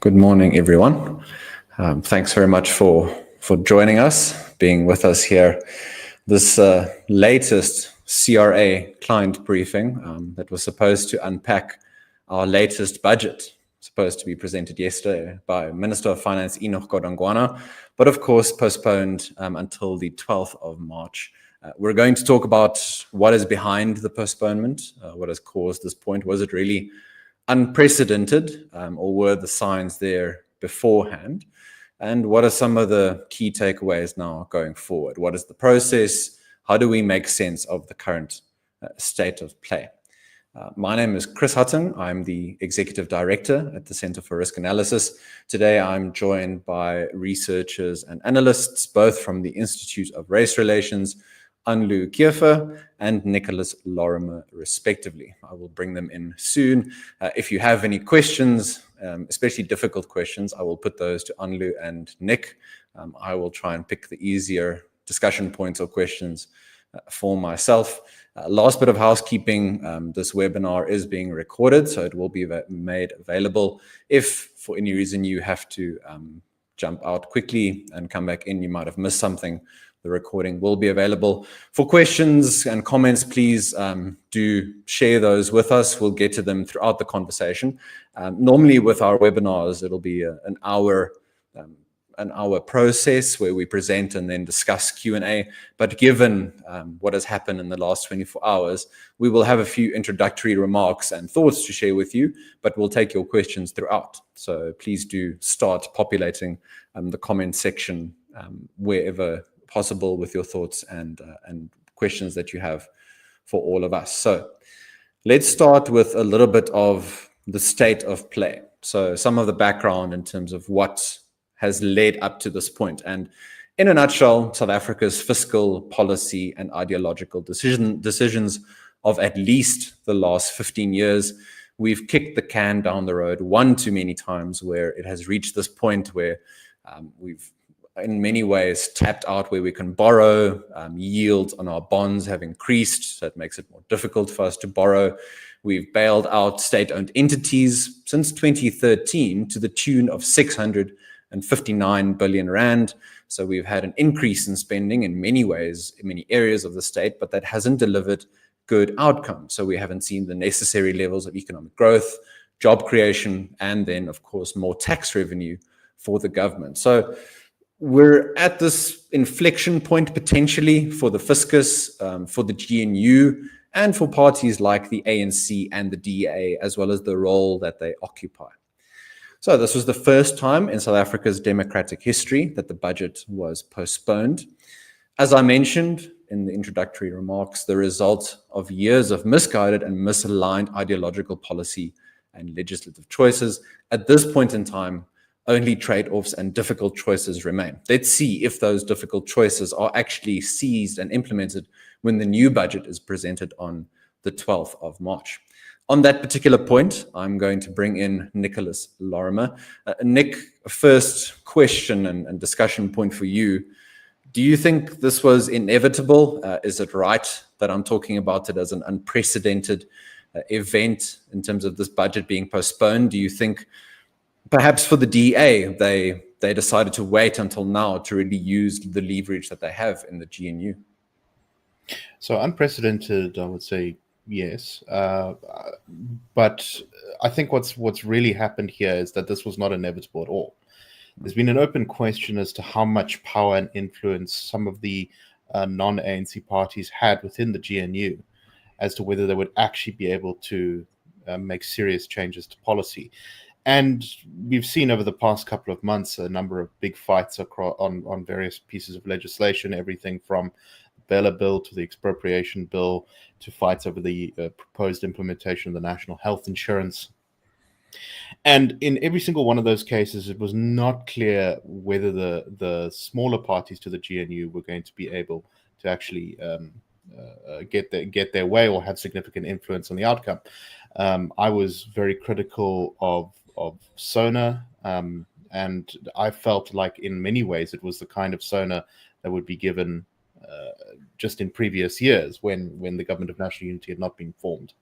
Good morning, everyone. Thanks very much for joining us, being with us here. This latest CRA client briefing that was supposed to unpack our latest budget, supposed to be presented yesterday by Minister of Finance Enoch Godongwana, but of course postponed until the 12th of March. We're going to talk about what is behind the postponement, what has caused this point. Was it really unprecedented, or were the signs there beforehand? And what are some of the key takeaways now going forward? What is the process? How do we make sense of the current state of play? My name is Chris Hutton. I'm the Executive Director at the Center for Risk Analysis. Today, I'm joined by researchers and analysts, both from the Institute of Race Relations, Anlu Kiefer and Nicholas Lorimer, respectively. I will bring them in soon. If you have any questions, especially difficult questions, I will put those to Anlu and Nick. I will try and pick the easier discussion points or questions for myself. Last bit of housekeeping, this webinar is being recorded, so it will be made available. If for any reason you have to jump out quickly and come back in, you might have missed something, the recording will be available. For questions and comments, please do share those with us. We'll get to them throughout the conversation. Normally with our webinars, it'll be an hour process where we present and then discuss Q&A. But given what has happened in the last 24 hours, we will have a few introductory remarks and thoughts to share with you, but we'll take your questions throughout. So please do start populating the comment section wherever possible with your thoughts and questions that you have for all of us. So let's start with a little bit of the state of play. So some of the background in terms of what has led up to this point. And in a nutshell, South Africa's fiscal policy and ideological decisions of at least the last 15 years, we've kicked the can down the road one too many times, where it has reached this point where we've in many ways tapped out where we can borrow. Yields on our bonds have increased, so it makes it more difficult for us to borrow. We've bailed out state-owned entities since 2013 to the tune of 659 billion rand. So we've had an increase in spending in many ways, in many areas of the state, but that hasn't delivered good outcomes. So we haven't seen the necessary levels of economic growth, job creation, and then, of course, more tax revenue for the government. So we're at this inflection point potentially for the fiscus, for the GNU, and for parties like the ANC and the DA, as well as the role that they occupy. So this was the first time in South Africa's democratic history that the budget was postponed. As I mentioned in the introductory remarks, the result of years of misguided and misaligned ideological policy and legislative choices. At this point in time, only trade-offs and difficult choices remain. Let's see if those difficult choices are actually seized and implemented when the new budget is presented on the 12th of March. On that particular point, I'm going to bring in Nicholas Lorimer. Nick, first question and discussion point for you. Do you think this was inevitable? Is it right that I'm talking about it as an unprecedented event in terms of this budget being postponed? Do you think perhaps for the DA, they decided to wait until now to really use the leverage that they have in the GNU? So unprecedented, I would say yes. But I think what's really happened here is that this was not inevitable at all. There's been an open question as to how much power and influence some of the non-ANC parties had within the GNU, as to whether they would actually be able to make serious changes to policy. And we've seen over the past couple of months a number of big fights on various pieces of legislation, everything from the Bella Bill to the Expropriation Bill to fights over the proposed implementation of the National Health Insurance. And in every single one of those cases, it was not clear whether the smaller parties to the GNU were going to be able to actually get their way or have significant influence on the outcome. I was very critical of SONA, and I felt like in many ways it was the kind of SONA that would be given just in previous years when the government of national unity had not been formed.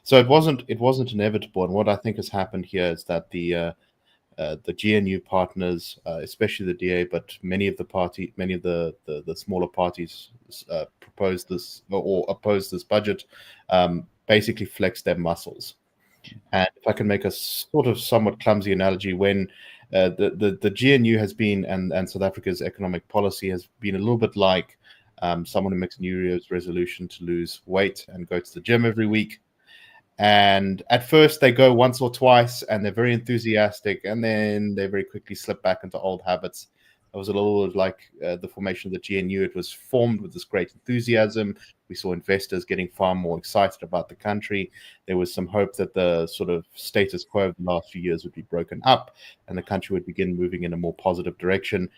So it wasn't inevitable. And what I think has happened here is that the the GNU partners, especially the DA, but many of the smaller parties proposed this or opposed this budget, basically flexed their muscles. And if I can make a sort of somewhat clumsy analogy, when the GNU has been, and South Africa's economic policy has been a little bit like someone who makes a New Year's resolution to lose weight and go to the gym every week. And at first they go once or twice and they're very enthusiastic, and then they very quickly slip back into old habits. It was a little like the formation of the GNU. It was formed with this great enthusiasm. We saw investors getting far more excited about the country. There was some hope that the sort of status quo of the last few years would be broken up and the country would begin moving in a more positive direction.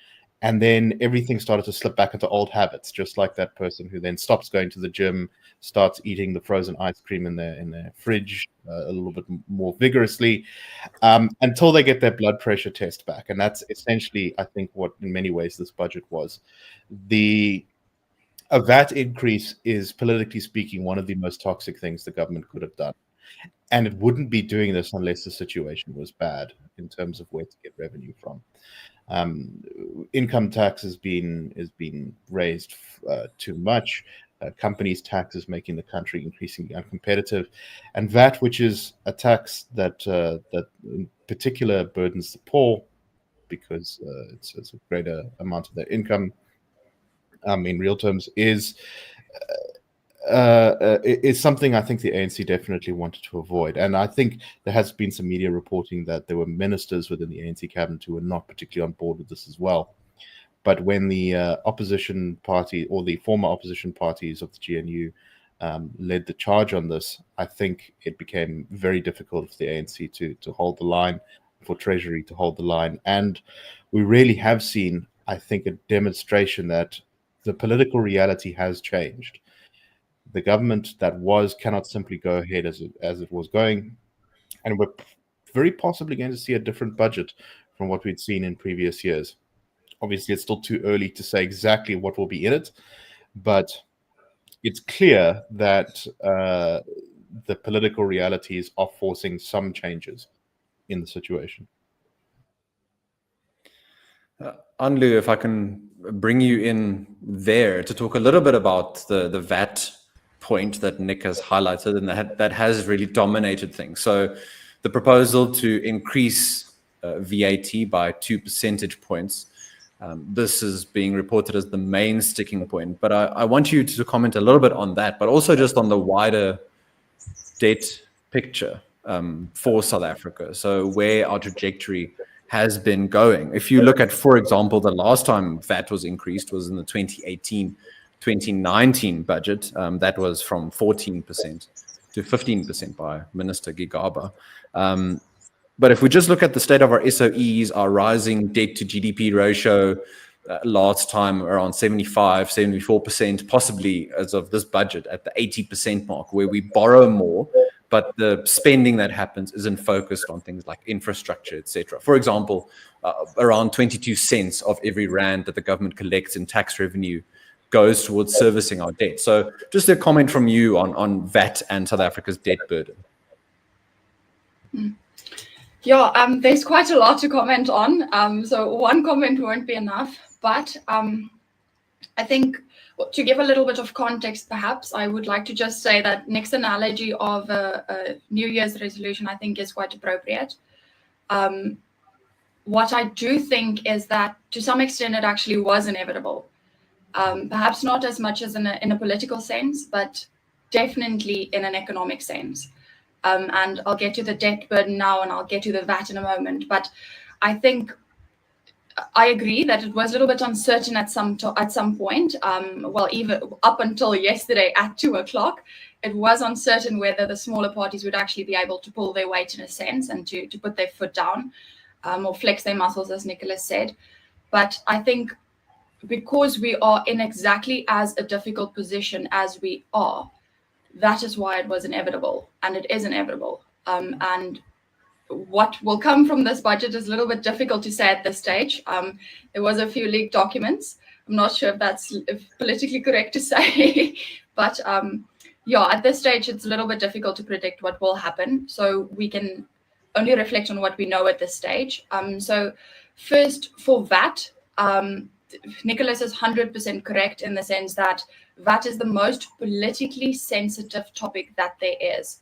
And then everything started to slip back into old habits, just like that person who then stops going to the gym, starts eating the frozen ice cream in their fridge a little bit more vigorously, until they get their blood pressure test back. And that's essentially, I think, what in many ways this budget was. A VAT increase is, politically speaking, one of the most toxic things the government could have done. And it wouldn't be doing this unless the situation was bad in terms of where to get revenue from. Income tax has been raised too much. Companies' tax is making the country increasingly uncompetitive, and VAT, which is a tax that in particular burdens the poor because it's a greater amount of their income. In real terms, is something I think the ANC definitely wanted to avoid. And I think there has been some media reporting that there were ministers within the ANC cabinet who were not particularly on board with this as well. But when the opposition party or the former opposition parties of the GNU led the charge on this, I think it became very difficult for the ANC to hold the line, for Treasury to hold the line. And we really have seen, I think, a demonstration that the political reality has changed. The government that cannot simply go ahead as it was going, and we're very possibly going to see a different budget from what we'd seen in previous years. Obviously, it's still too early to say exactly what will be in it, but it's clear that the political realities are forcing some changes in the situation. Anlu, if I can bring you in there to talk a little bit about the VAT point that Nick has highlighted, and that has really dominated things. So the proposal to increase VAT by 2 percentage points, this is being reported as the main sticking point. But I want you to comment a little bit on that, but also just on the wider debt picture for South Africa. So where our trajectory has been going. If you look at, for example, the last time VAT was increased was in the 2018-2019 budget. That was from 14% to 15% by Minister Gigaba. But if we just look at the state of our SOEs, our rising debt to GDP ratio, last time around 75, 74%, possibly as of this budget at the 80% mark, where we borrow more, but the spending that happens isn't focused on things like infrastructure, etc. For example, around 22 cents of every rand that the government collects in tax revenue goes towards servicing our debt. So just a comment from you on VAT and South Africa's debt burden. Yeah, there's quite a lot to comment on. So one comment won't be enough, but I think to give a little bit of context, perhaps, I would like to just say that Nick's analogy of a New Year's resolution, I think, is quite appropriate. What I do think is that, to some extent, it actually was inevitable. Perhaps not as much as in a political sense, but definitely in an economic sense. And I'll get to the debt burden now, and I'll get to the VAT in a moment. But I think I agree that it was a little bit uncertain at some point. Well, even up until yesterday at 2:00, it was uncertain whether the smaller parties would actually be able to pull their weight in a sense and to put their foot down or flex their muscles, as Nicholas said. But I think because we are in exactly as a difficult position as we are, that is why it was inevitable, and it is inevitable. And what will come from this budget is a little bit difficult to say at this stage. There was a few leaked documents. I'm not sure if that's politically correct to say, but yeah, at this stage, it's a little bit difficult to predict what will happen. So we can only reflect on what we know at this stage. So first, for VAT, Nicholas is 100% correct in the sense that VAT is the most politically sensitive topic that there is.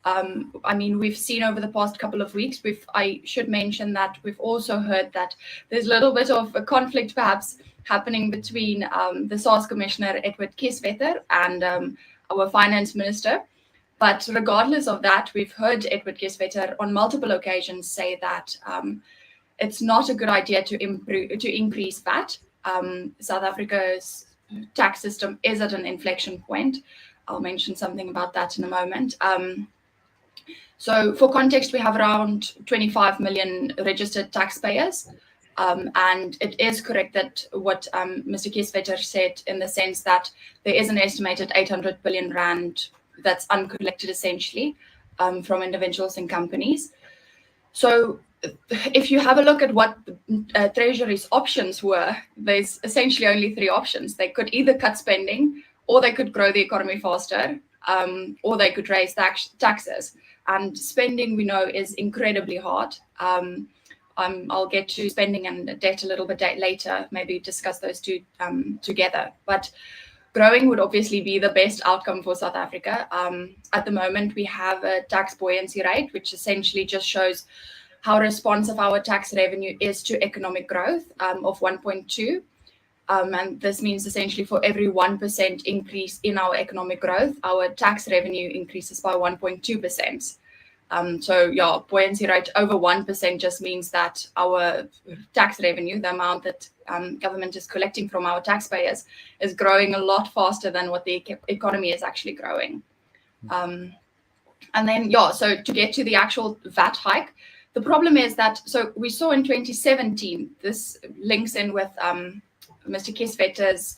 I mean, we've seen over the past couple of weeks, I should mention that we've also heard that there's a little bit of a conflict perhaps happening between the SARS Commissioner, Edward Kieswetter, and our Finance Minister. But regardless of that, we've heard Edward Kieswetter on multiple occasions say that it's not a good idea to increase VAT. South Africa's tax system is at an inflection point. I'll mention something about that in a moment. So for context, we have around 25 million registered taxpayers. And it is correct that what Mr. Kieswetter said, in the sense that there is an estimated 800 billion rand that's uncollected essentially from individuals and companies. So if you have a look at what the Treasury's options were, there's essentially only three options. They could either cut spending, or they could grow the economy faster, or they could raise taxes. And spending, we know, is incredibly hard. I'll get to spending and debt a little bit later, maybe discuss those two together. But growing would obviously be the best outcome for South Africa. At the moment, we have a tax buoyancy rate, which essentially just shows how responsive our tax revenue is to economic growth of 1.2. And this means essentially for every 1% increase in our economic growth, our tax revenue increases by 1.2%. So yeah, buoyancy rate over 1% just means that our tax revenue, the amount that government is collecting from our taxpayers, is growing a lot faster than what the economy is actually growing. And then, yeah, so to get to the actual VAT hike, the problem is that, so we saw in 2017, this links in with Mr. Kieswetter's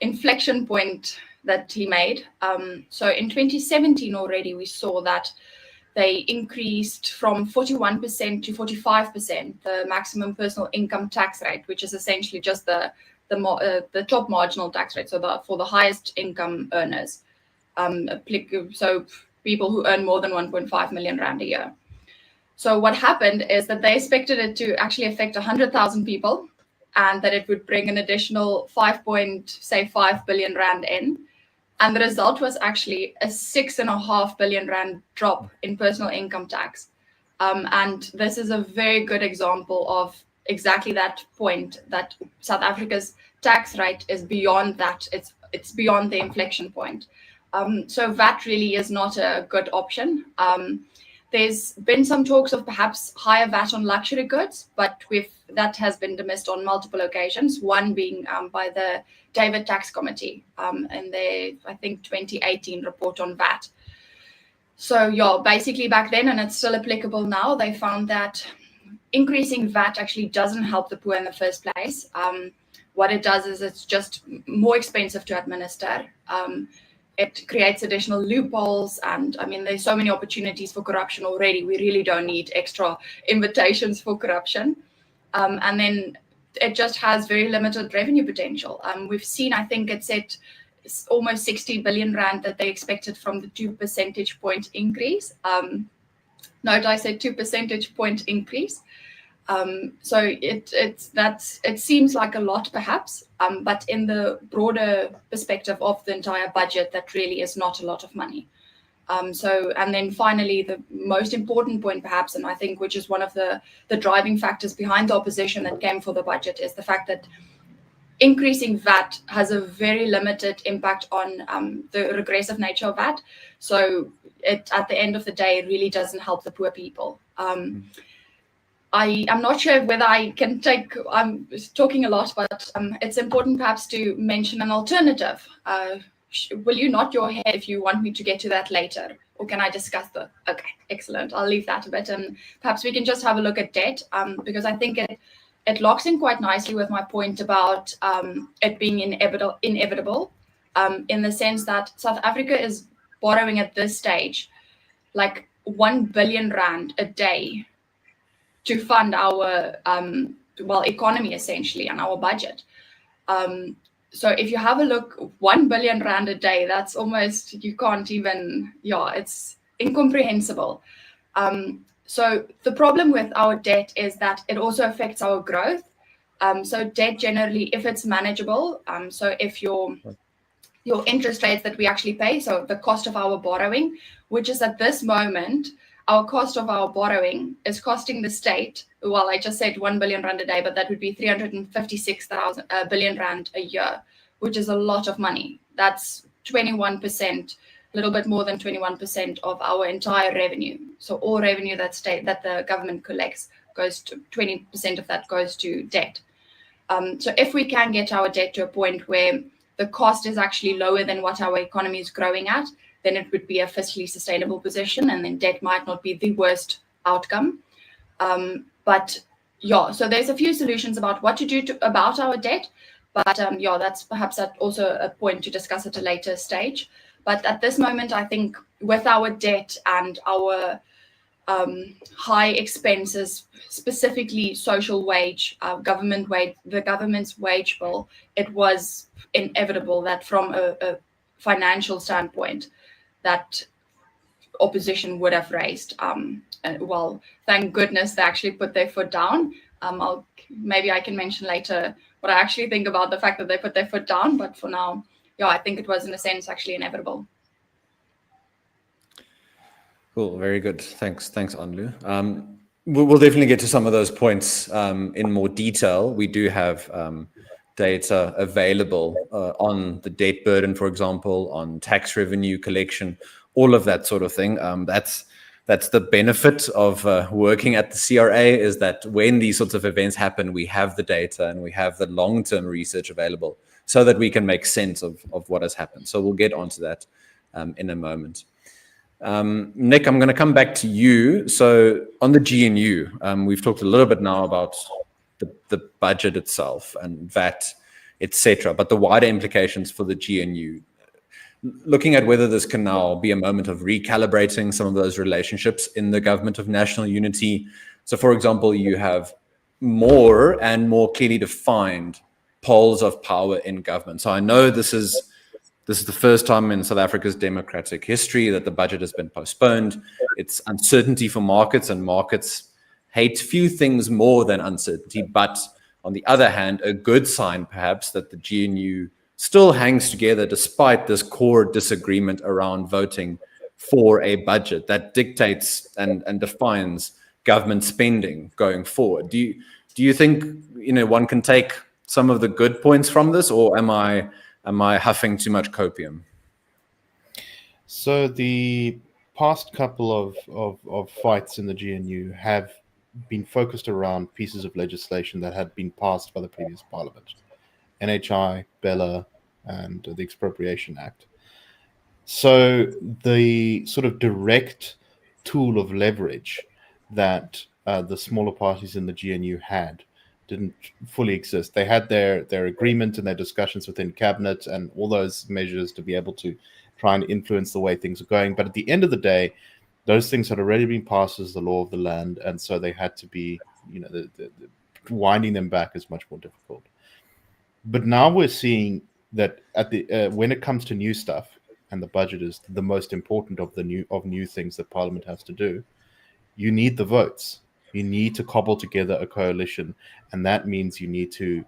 inflection point that he made. So in 2017 already, we saw that they increased from 41% to 45%, the maximum personal income tax rate, which is essentially just the top marginal tax rate, so for the highest income earners. So people who earn more than 1.5 million rand a year. So what happened is that they expected it to actually affect 100,000 people, and that it would bring an additional 5 billion rand in. And the result was actually a 6.5 billion rand drop in personal income tax. And this is a very good example of exactly that point, that South Africa's tax rate is beyond that. It's beyond the inflection point. So VAT really is not a good option. There's been some talks of perhaps higher VAT on luxury goods, but that has been dismissed on multiple occasions, one being by the David Tax Committee in their, I think, 2018 report on VAT. So yeah, basically back then, and it's still applicable now, they found that increasing VAT actually doesn't help the poor in the first place. What it does is it's just more expensive to administer. It creates additional loopholes, and I mean, there's so many opportunities for corruption already. We really don't need extra invitations for corruption. And then it just has very limited revenue potential. We've seen, I think it's at almost 60 billion rand that they expected from the 2 percentage point increase. Note I said 2 percentage point increase. So it seems like a lot perhaps, but in the broader perspective of the entire budget, that really is not a lot of money. And then finally, the most important point perhaps, and I think which is one of the driving factors behind the opposition that came for the budget, is the fact that increasing VAT has a very limited impact on the regressive nature of VAT. So it, at the end of the day, really doesn't help the poor people. I'm not sure whether I can I'm talking a lot, but it's important perhaps to mention an alternative. Will you nod your head if you want me to get to that later? Or can I discuss okay, excellent. I'll leave that a bit, and perhaps we can just have a look at debt, because I think it locks in quite nicely with my point about it being inevitable, in the sense that South Africa is borrowing at this stage like 1 billion rand a day to fund our economy essentially, and our budget. So if you have a look, 1 billion rand a day, that's almost, you can't even, it's incomprehensible. So the problem with our debt is that it also affects our growth. So debt generally, if it's manageable, so if your interest rates that we actually pay, so the cost of our borrowing, which is at this moment, our cost of our borrowing is costing the state, well, I just said 1 billion rand a day, but that would be 356,000 billion rand a year, which is a lot of money. That's 21%, a little bit more than 21% of our entire revenue. So all revenue that the government collects goes to 20% of that goes to debt. So if we can get our debt to a point where the cost is actually lower than what our economy is growing at, then it would be a fiscally sustainable position, and then debt might not be the worst outcome. But yeah, so there's a few solutions about what to do about our debt. But yeah, that's perhaps also a point to discuss at a later stage. But at this moment, I think with our debt and our high expenses, specifically social wage, government wage, the government's wage bill, it was inevitable that from a financial standpoint, that opposition would have raised. Well, thank goodness they actually put their foot down. Maybe I can mention later what I actually think about the fact that they put their foot down. But for now, yeah, I think it was in a sense actually inevitable. Cool, very good. Thanks, Anlu. We'll definitely get to some of those points in more detail. We do have data available on the debt burden, for example, on tax revenue collection, all of that sort of thing. That's the benefit of working at the CRA, is that when these sorts of events happen, we have the data and we have the long-term research available so that we can make sense of what has happened. So we'll get onto that in a moment. Nick, I'm going to come back to you. So on the GNU, we've talked a little bit now about the budget itself and VAT, etc., but the wider implications for the GNU. Looking at whether this can now be a moment of recalibrating some of those relationships in the government of national unity. So, for example, you have more and more clearly defined poles of power in government. So I know this is the first time in South Africa's democratic history that the budget has been postponed. It's uncertainty for markets, and markets hate few things more than uncertainty. But on the other hand, a good sign perhaps that the GNU still hangs together despite this core disagreement around voting for a budget that dictates and defines government spending going forward. Do you think one can take some of the good points from this, or am I huffing too much copium? So the past couple of fights in the GNU have been focused around pieces of legislation that had been passed by the previous parliament. NHI, Bella, and the Expropriation Act. So the sort of direct tool of leverage that the smaller parties in the GNU had didn't fully exist. They had their agreement and their discussions within cabinet and all those measures to be able to try and influence the way things are going. But at the end of the day, those things had already been passed as the law of the land, and so they had to be, the winding them back is much more difficult. But now we're seeing that at the when it comes to new stuff, and the budget is the most important of new things that Parliament has to do, you need the votes. You need to cobble together a coalition, and that means you need to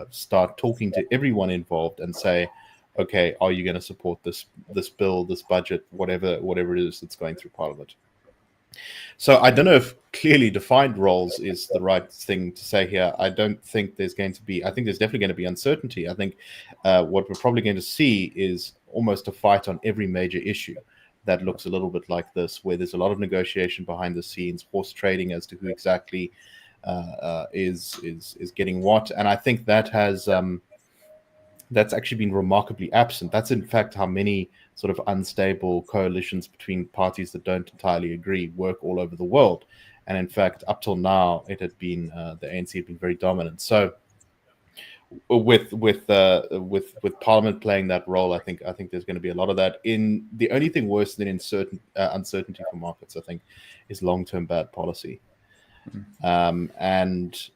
start talking to everyone involved and say, okay, are you going to support this bill, this budget, whatever it is that's going through Parliament? So I don't know if clearly defined roles is the right thing to say here. I don't think there's going to be. I think there's definitely going to be uncertainty. I think what we're probably going to see is almost a fight on every major issue that looks a little bit like this, where there's a lot of negotiation behind the scenes, horse trading as to who exactly is getting what. And I think that has that's actually been remarkably absent. That's in fact how many sort of unstable coalitions between parties that don't entirely agree work all over the world. And in fact, up till now, it had been the ANC had been very dominant. So with Parliament playing that role, I think there's going to be a lot of that. The only thing worse than uncertainty for markets, I think, is long-term bad policy. And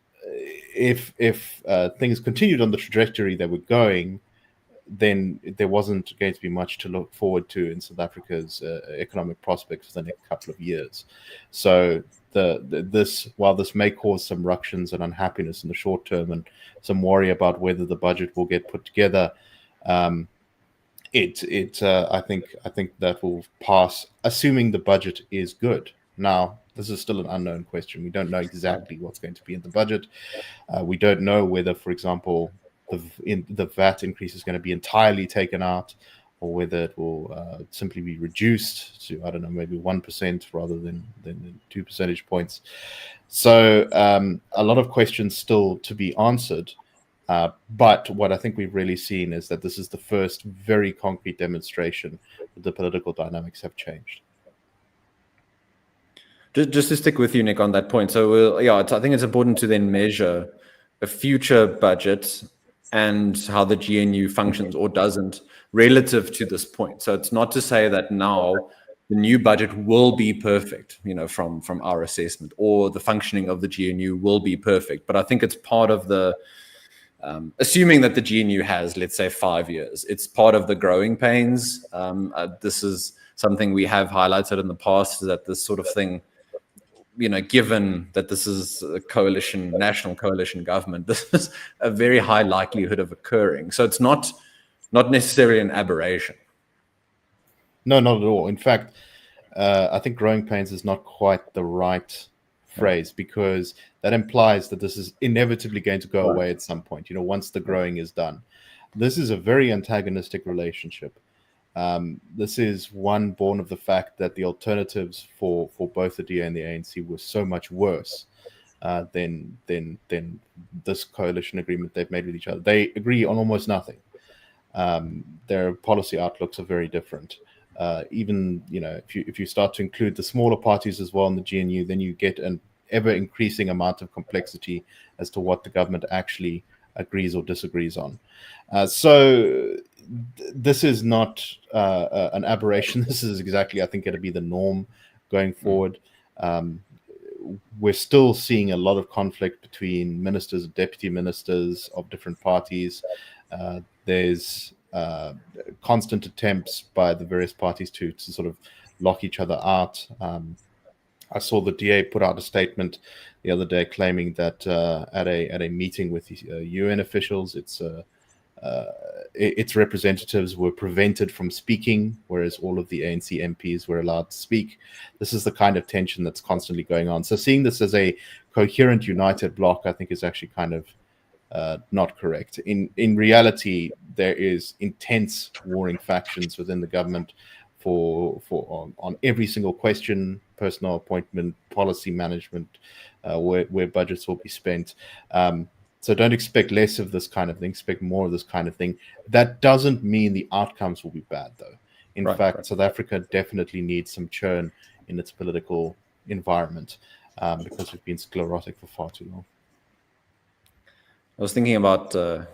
if things continued on the trajectory they were going, then there wasn't going to be much to look forward to in South Africa's economic prospects for the next couple of years. So while this may cause some ructions and unhappiness in the short term and some worry about whether the budget will get put together, I think that will pass, assuming the budget is good. Now, this is still an unknown question. We don't know exactly what's going to be in the budget. We don't know whether, for example, the VAT increase is going to be entirely taken out, or whether it will simply be reduced to, I don't know, maybe 1% rather than 2 percentage points. So a lot of questions still to be answered. But what I think we've really seen is that this is the first very concrete demonstration that the political dynamics have changed. Just to stick with you, Nick, on that point. So, I think it's important to then measure a future budget and how the GNU functions or doesn't relative to this point. So it's not to say that now the new budget will be perfect, from our assessment, or the functioning of the GNU will be perfect. But I think it's part of the, assuming that the GNU has, let's say, 5 years, it's part of the growing pains. This is something we have highlighted in the past, that this sort of thing, given that this is a national coalition government, this is a very high likelihood of occurring. So it's not necessarily an aberration. No, not at all. In fact, I think growing pains is not quite the right phrase, because that implies that this is inevitably going to go away at some point, once the growing is done. This is a very antagonistic relationship. This is one born of the fact that the alternatives for both the DA and the ANC were so much worse than this coalition agreement they've made with each other. They agree on almost nothing. Their policy outlooks are very different. Even if you start to include the smaller parties as well in the GNU, then you get an ever increasing amount of complexity as to what the government actually agrees or disagrees on. So this is not an aberration. This is exactly, I think, going to be the norm going forward. We're still seeing a lot of conflict between ministers and deputy ministers of different parties. There's constant attempts by the various parties to sort of lock each other out. I saw the DA put out a statement the other day claiming that at a meeting with UN officials, its representatives were prevented from speaking, whereas all of the ANC MPs were allowed to speak. This is the kind of tension that's constantly going on. So seeing this as a coherent, united bloc, I think is actually kind of not correct. In reality, there is intense warring factions within the government on every single question, personal appointment, policy management, where budgets will be spent. So don't expect less of this kind of thing, expect more of this kind of thing. That doesn't mean the outcomes will be bad, though. In fact, South Africa definitely needs some churn in its political environment because we've been sclerotic for far too long. I was thinking about the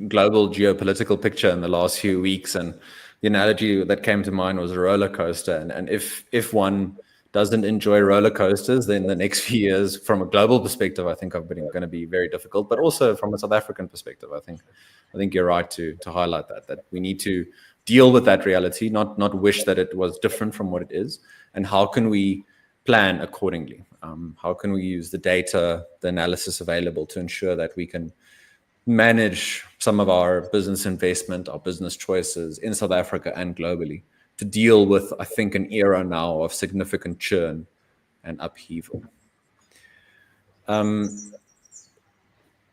global geopolitical picture in the last few weeks, and the analogy that came to mind was a roller coaster. And if one doesn't enjoy roller coasters, then the next few years, from a global perspective, I think are going to be very difficult. But also from a South African perspective, I think you're right to highlight that we need to deal with that reality, not wish that it was different from what it is. And how can we plan accordingly? How can we use the data, the analysis available to ensure that we can manage some of our business investment, our business choices in South Africa and globally, to deal with, I think, an era now of significant churn and upheaval.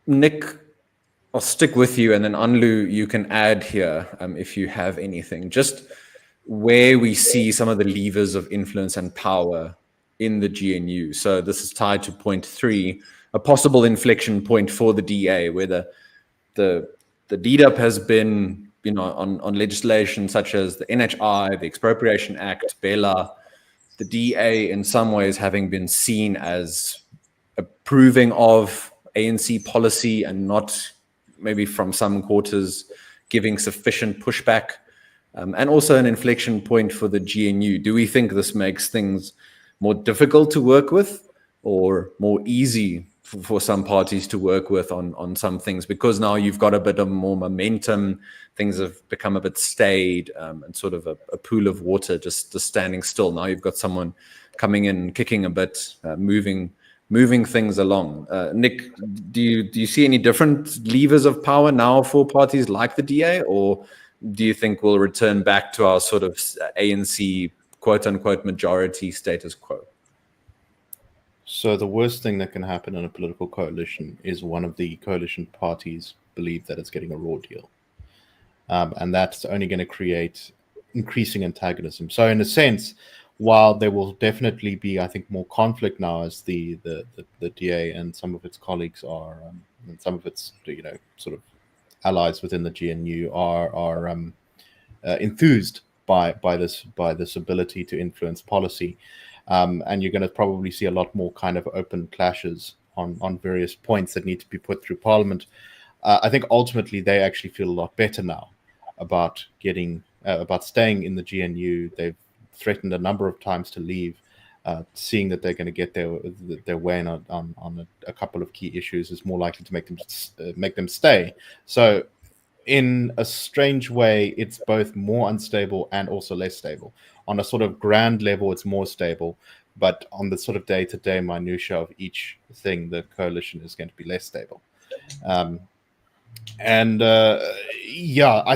Nick, I'll stick with you, and then Anlu, you can add here if you have anything. Just where we see some of the levers of influence and power in the GNU. So this is tied to point 3, a possible inflection point for the DA, where the lead-up has been on legislation such as the NHI, the Expropriation Act, Bella, the DA in some ways having been seen as approving of ANC policy and not maybe from some quarters giving sufficient pushback, and also an inflection point for the GNU. Do we think this makes things more difficult to work with or more easy for some parties to work with on some things, because now you've got a bit of more momentum. Things have become a bit staid, and sort of a pool of water just standing still. Now you've got someone coming in, kicking a bit, moving things along. Nick, do you see any different levers of power now for parties like the DA, or do you think we'll return back to our sort of ANC quote unquote majority status quo? So the worst thing that can happen in a political coalition is one of the coalition parties believe that it's getting a raw deal. And that's only going to create increasing antagonism. So in a sense, while there will definitely be, I think, more conflict now as the DA and some of its colleagues are, and some of its, sort of allies within the GNU are enthused by this ability to influence policy. And you're going to probably see a lot more kind of open clashes on various points that need to be put through Parliament. I think ultimately they actually feel a lot better now about staying in the GNU. They've threatened a number of times to leave, seeing that they're going to get their way on a couple of key issues is more likely to make them stay. So in a strange way, it's both more unstable and also less stable. On a sort of grand level, it's more stable, but on the sort of day-to-day minutiae of each thing, the coalition is going to be less stable. I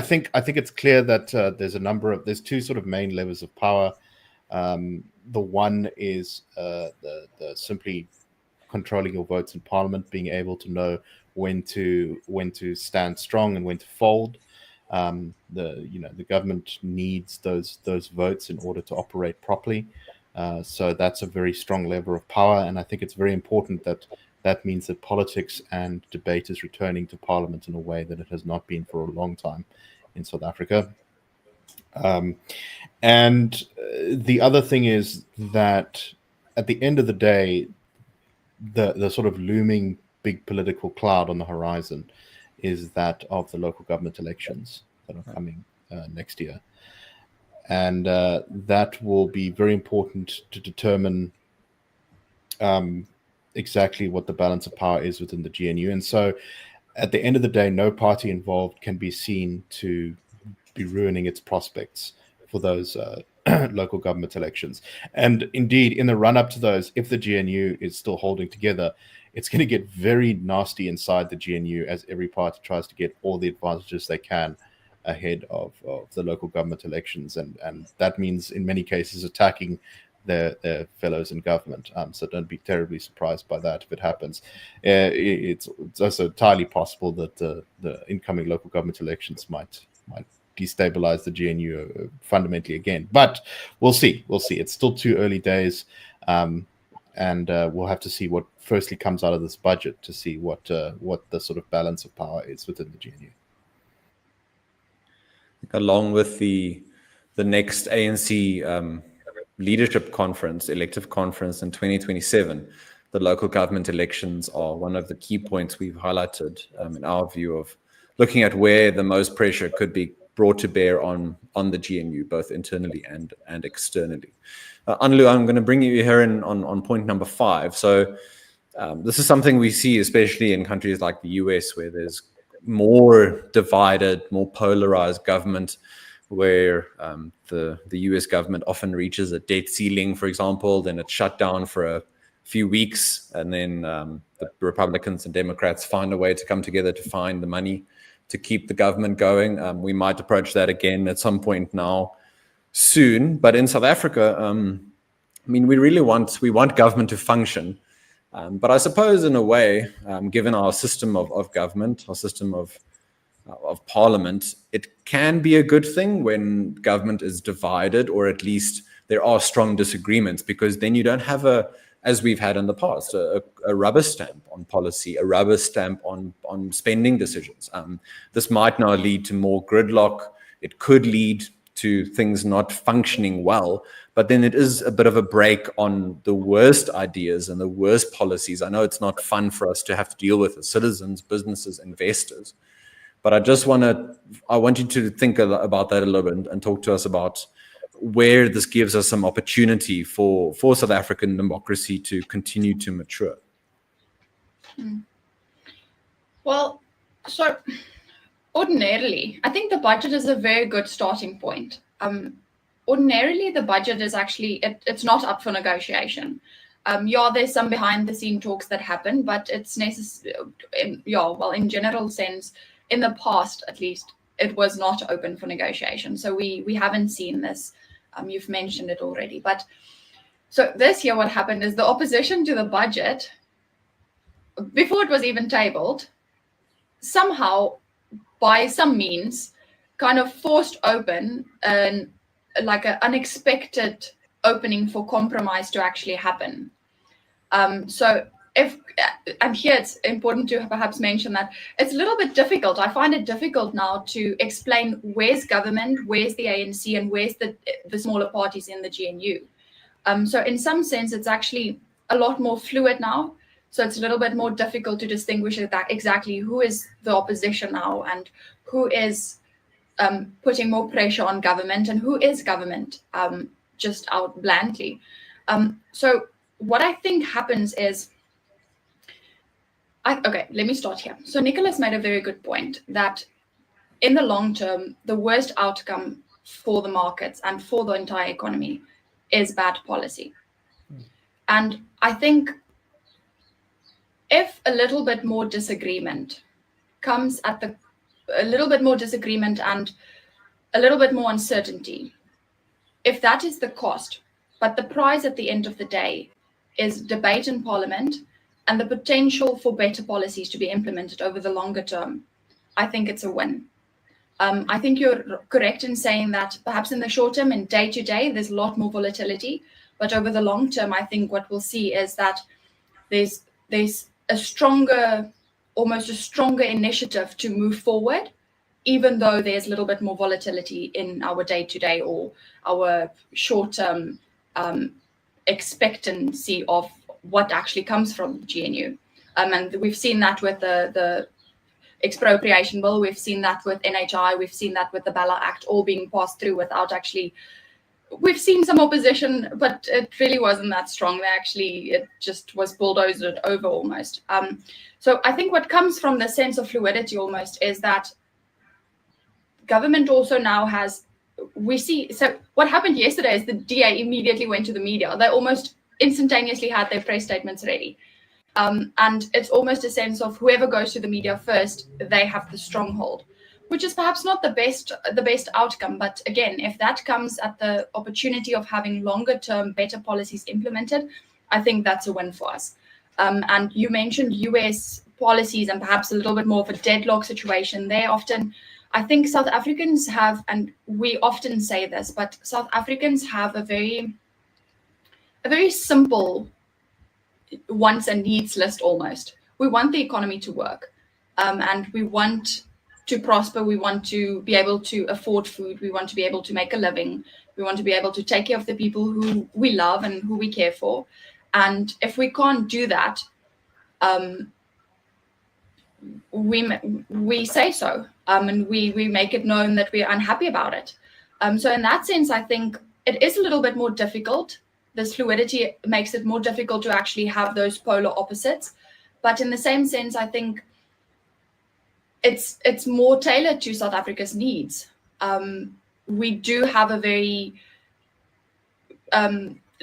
think it's clear that there's two sort of main levers of power. The one is the simply controlling your votes in Parliament, being able to know when to stand strong and when to fold. The government needs those votes in order to operate properly. So that's a very strong lever of power, and I think it's very important that means that politics and debate is returning to Parliament in a way that it has not been for a long time in South Africa. And the other thing is that at the end of the day, the sort of looming big political cloud on the horizon is that of the local government elections that are coming next year. And that will be very important to determine exactly what the balance of power is within the GNU. And so at the end of the day, no party involved can be seen to be ruining its prospects for those local government elections. And indeed, in the run-up to those, if the GNU is still holding together, it's going to get very nasty inside the GNU as every party tries to get all the advantages they can ahead of the local government elections. And that means, in many cases, attacking their fellows in government. So don't be terribly surprised by that if it happens. It's also entirely possible that the incoming local government elections might destabilize the GNU fundamentally again. But we'll see. It's still too early days. And we'll have to see what firstly comes out of this budget to see what the sort of balance of power is within the GNU. Along with the next ANC leadership conference, elective conference in 2027, the local government elections are one of the key points we've highlighted in our view of looking at where the most pressure could be brought to bear on the GNU, both internally and externally. Anlu, I'm going to bring you here in on point number 5. So this is something we see, especially in countries like the US, where there's more divided, more polarized government, where the US government often reaches a debt ceiling, for example, then it's shut down for a few weeks, and then the Republicans and Democrats find a way to come together to find the money to keep the government going. We might approach that again at some point now soon. But in South Africa, we really want government to function. But I suppose in a way, given our system of government, our system of parliament, it can be a good thing when government is divided, or at least there are strong disagreements, because then you don't have as we've had in the past, a rubber stamp on policy, a rubber stamp on spending decisions. This might now lead to more gridlock. It could lead to things not functioning well, but then it is a bit of a break on the worst ideas and the worst policies. I know it's not fun for us to have to deal with as citizens, businesses, investors, but I want you to think about that a little bit and talk to us about where this gives us some opportunity for South African democracy to continue to mature. Well, so ordinarily, I think the budget is a very good starting point. Ordinarily, the budget is actually, it's not up for negotiation. Yeah, there's some behind the scene talks that happen, but it's necessary. In general sense, in the past at least, it was not open for negotiation. So we haven't seen this. You've mentioned it already, but so this year, what happened is the opposition to the budget, before it was even tabled, somehow by some means kind of forced open an unexpected opening for compromise to actually happen. So and here it's important to perhaps mention that it's a little bit difficult. I find it difficult now to explain where's government, where's the ANC, and where's the smaller parties in the GNU. So in some sense, it's actually a lot more fluid now. So it's a little bit more difficult to distinguish exactly who is the opposition now and who is putting more pressure on government and who is government, just out blandly. So what I think happens is, okay, let me start here. So Nicholas made a very good point that in the long term, the worst outcome for the markets and for the entire economy is bad policy. And I think if a little bit more disagreement comes at a little bit more disagreement and a little bit more uncertainty, if that is the cost, but the prize at the end of the day is debate in Parliament and the potential for better policies to be implemented over the longer term, I think it's a win. I think you're correct in saying that perhaps in the short term and day to day, there's a lot more volatility, but over the long term, I think what we'll see is that there's almost a stronger initiative to move forward, even though there's a little bit more volatility in our day-to-day or our short-term expectancy of what actually comes from GNU. And we've seen that with the expropriation bill, we've seen that with NHI, we've seen that with the Bala Act all being passed through without actually, we've seen some opposition, but it really wasn't that strong. It just was bulldozed over almost. So I think what comes from the sense of fluidity almost is that government also now has, so what happened yesterday is the DA immediately went to the media. They almost instantaneously had their press statements ready. And it's almost a sense of whoever goes to the media first, they have the stronghold, which is perhaps not the best outcome. But again, if that comes at the opportunity of having longer term, better policies implemented, I think that's a win for us. And you mentioned US policies and perhaps a little bit more of a deadlock situation there. Often, I think South Africans have, and we often say this, but South Africans have a very simple wants and needs list almost. We want the economy to work, and we want to prosper. We want to be able to afford food. We want to be able to make a living. We want to be able to take care of the people who we love and who we care for. And if we can't do that, we say so, and we make it known that we're unhappy about it. So in that sense, I think it is a little bit more difficult. This fluidity makes it more difficult to actually have those polar opposites. But in the same sense, I think it's more tailored to South Africa's needs. We do have a very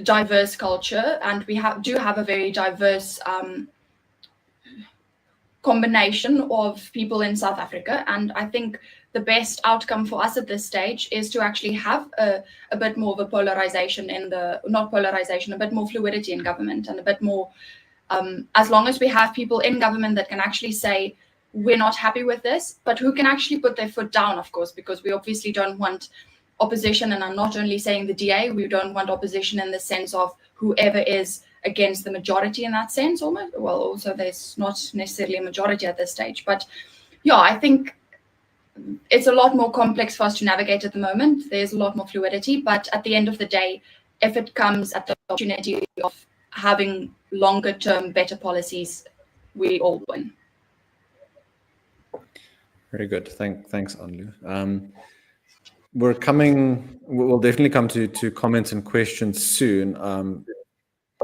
diverse culture, and we do have a very diverse combination of people in South Africa. And I think the best outcome for us at this stage is to actually have a bit more of a polarization a bit more fluidity in government, and a bit more, as long as we have people in government that can actually say, we're not happy with this, but who can actually put their foot down, of course, because we obviously don't want opposition. And I'm not only saying the DA, we don't want opposition in the sense of whoever is against the majority in that sense, almost. Well, also there's not necessarily a majority at this stage, but yeah, I think it's a lot more complex for us to navigate at the moment. There's a lot more fluidity, but at the end of the day, if it comes at the opportunity of having longer term, better policies, we all win. Very good. Thanks, Anlu. We'll definitely come to comments and questions soon.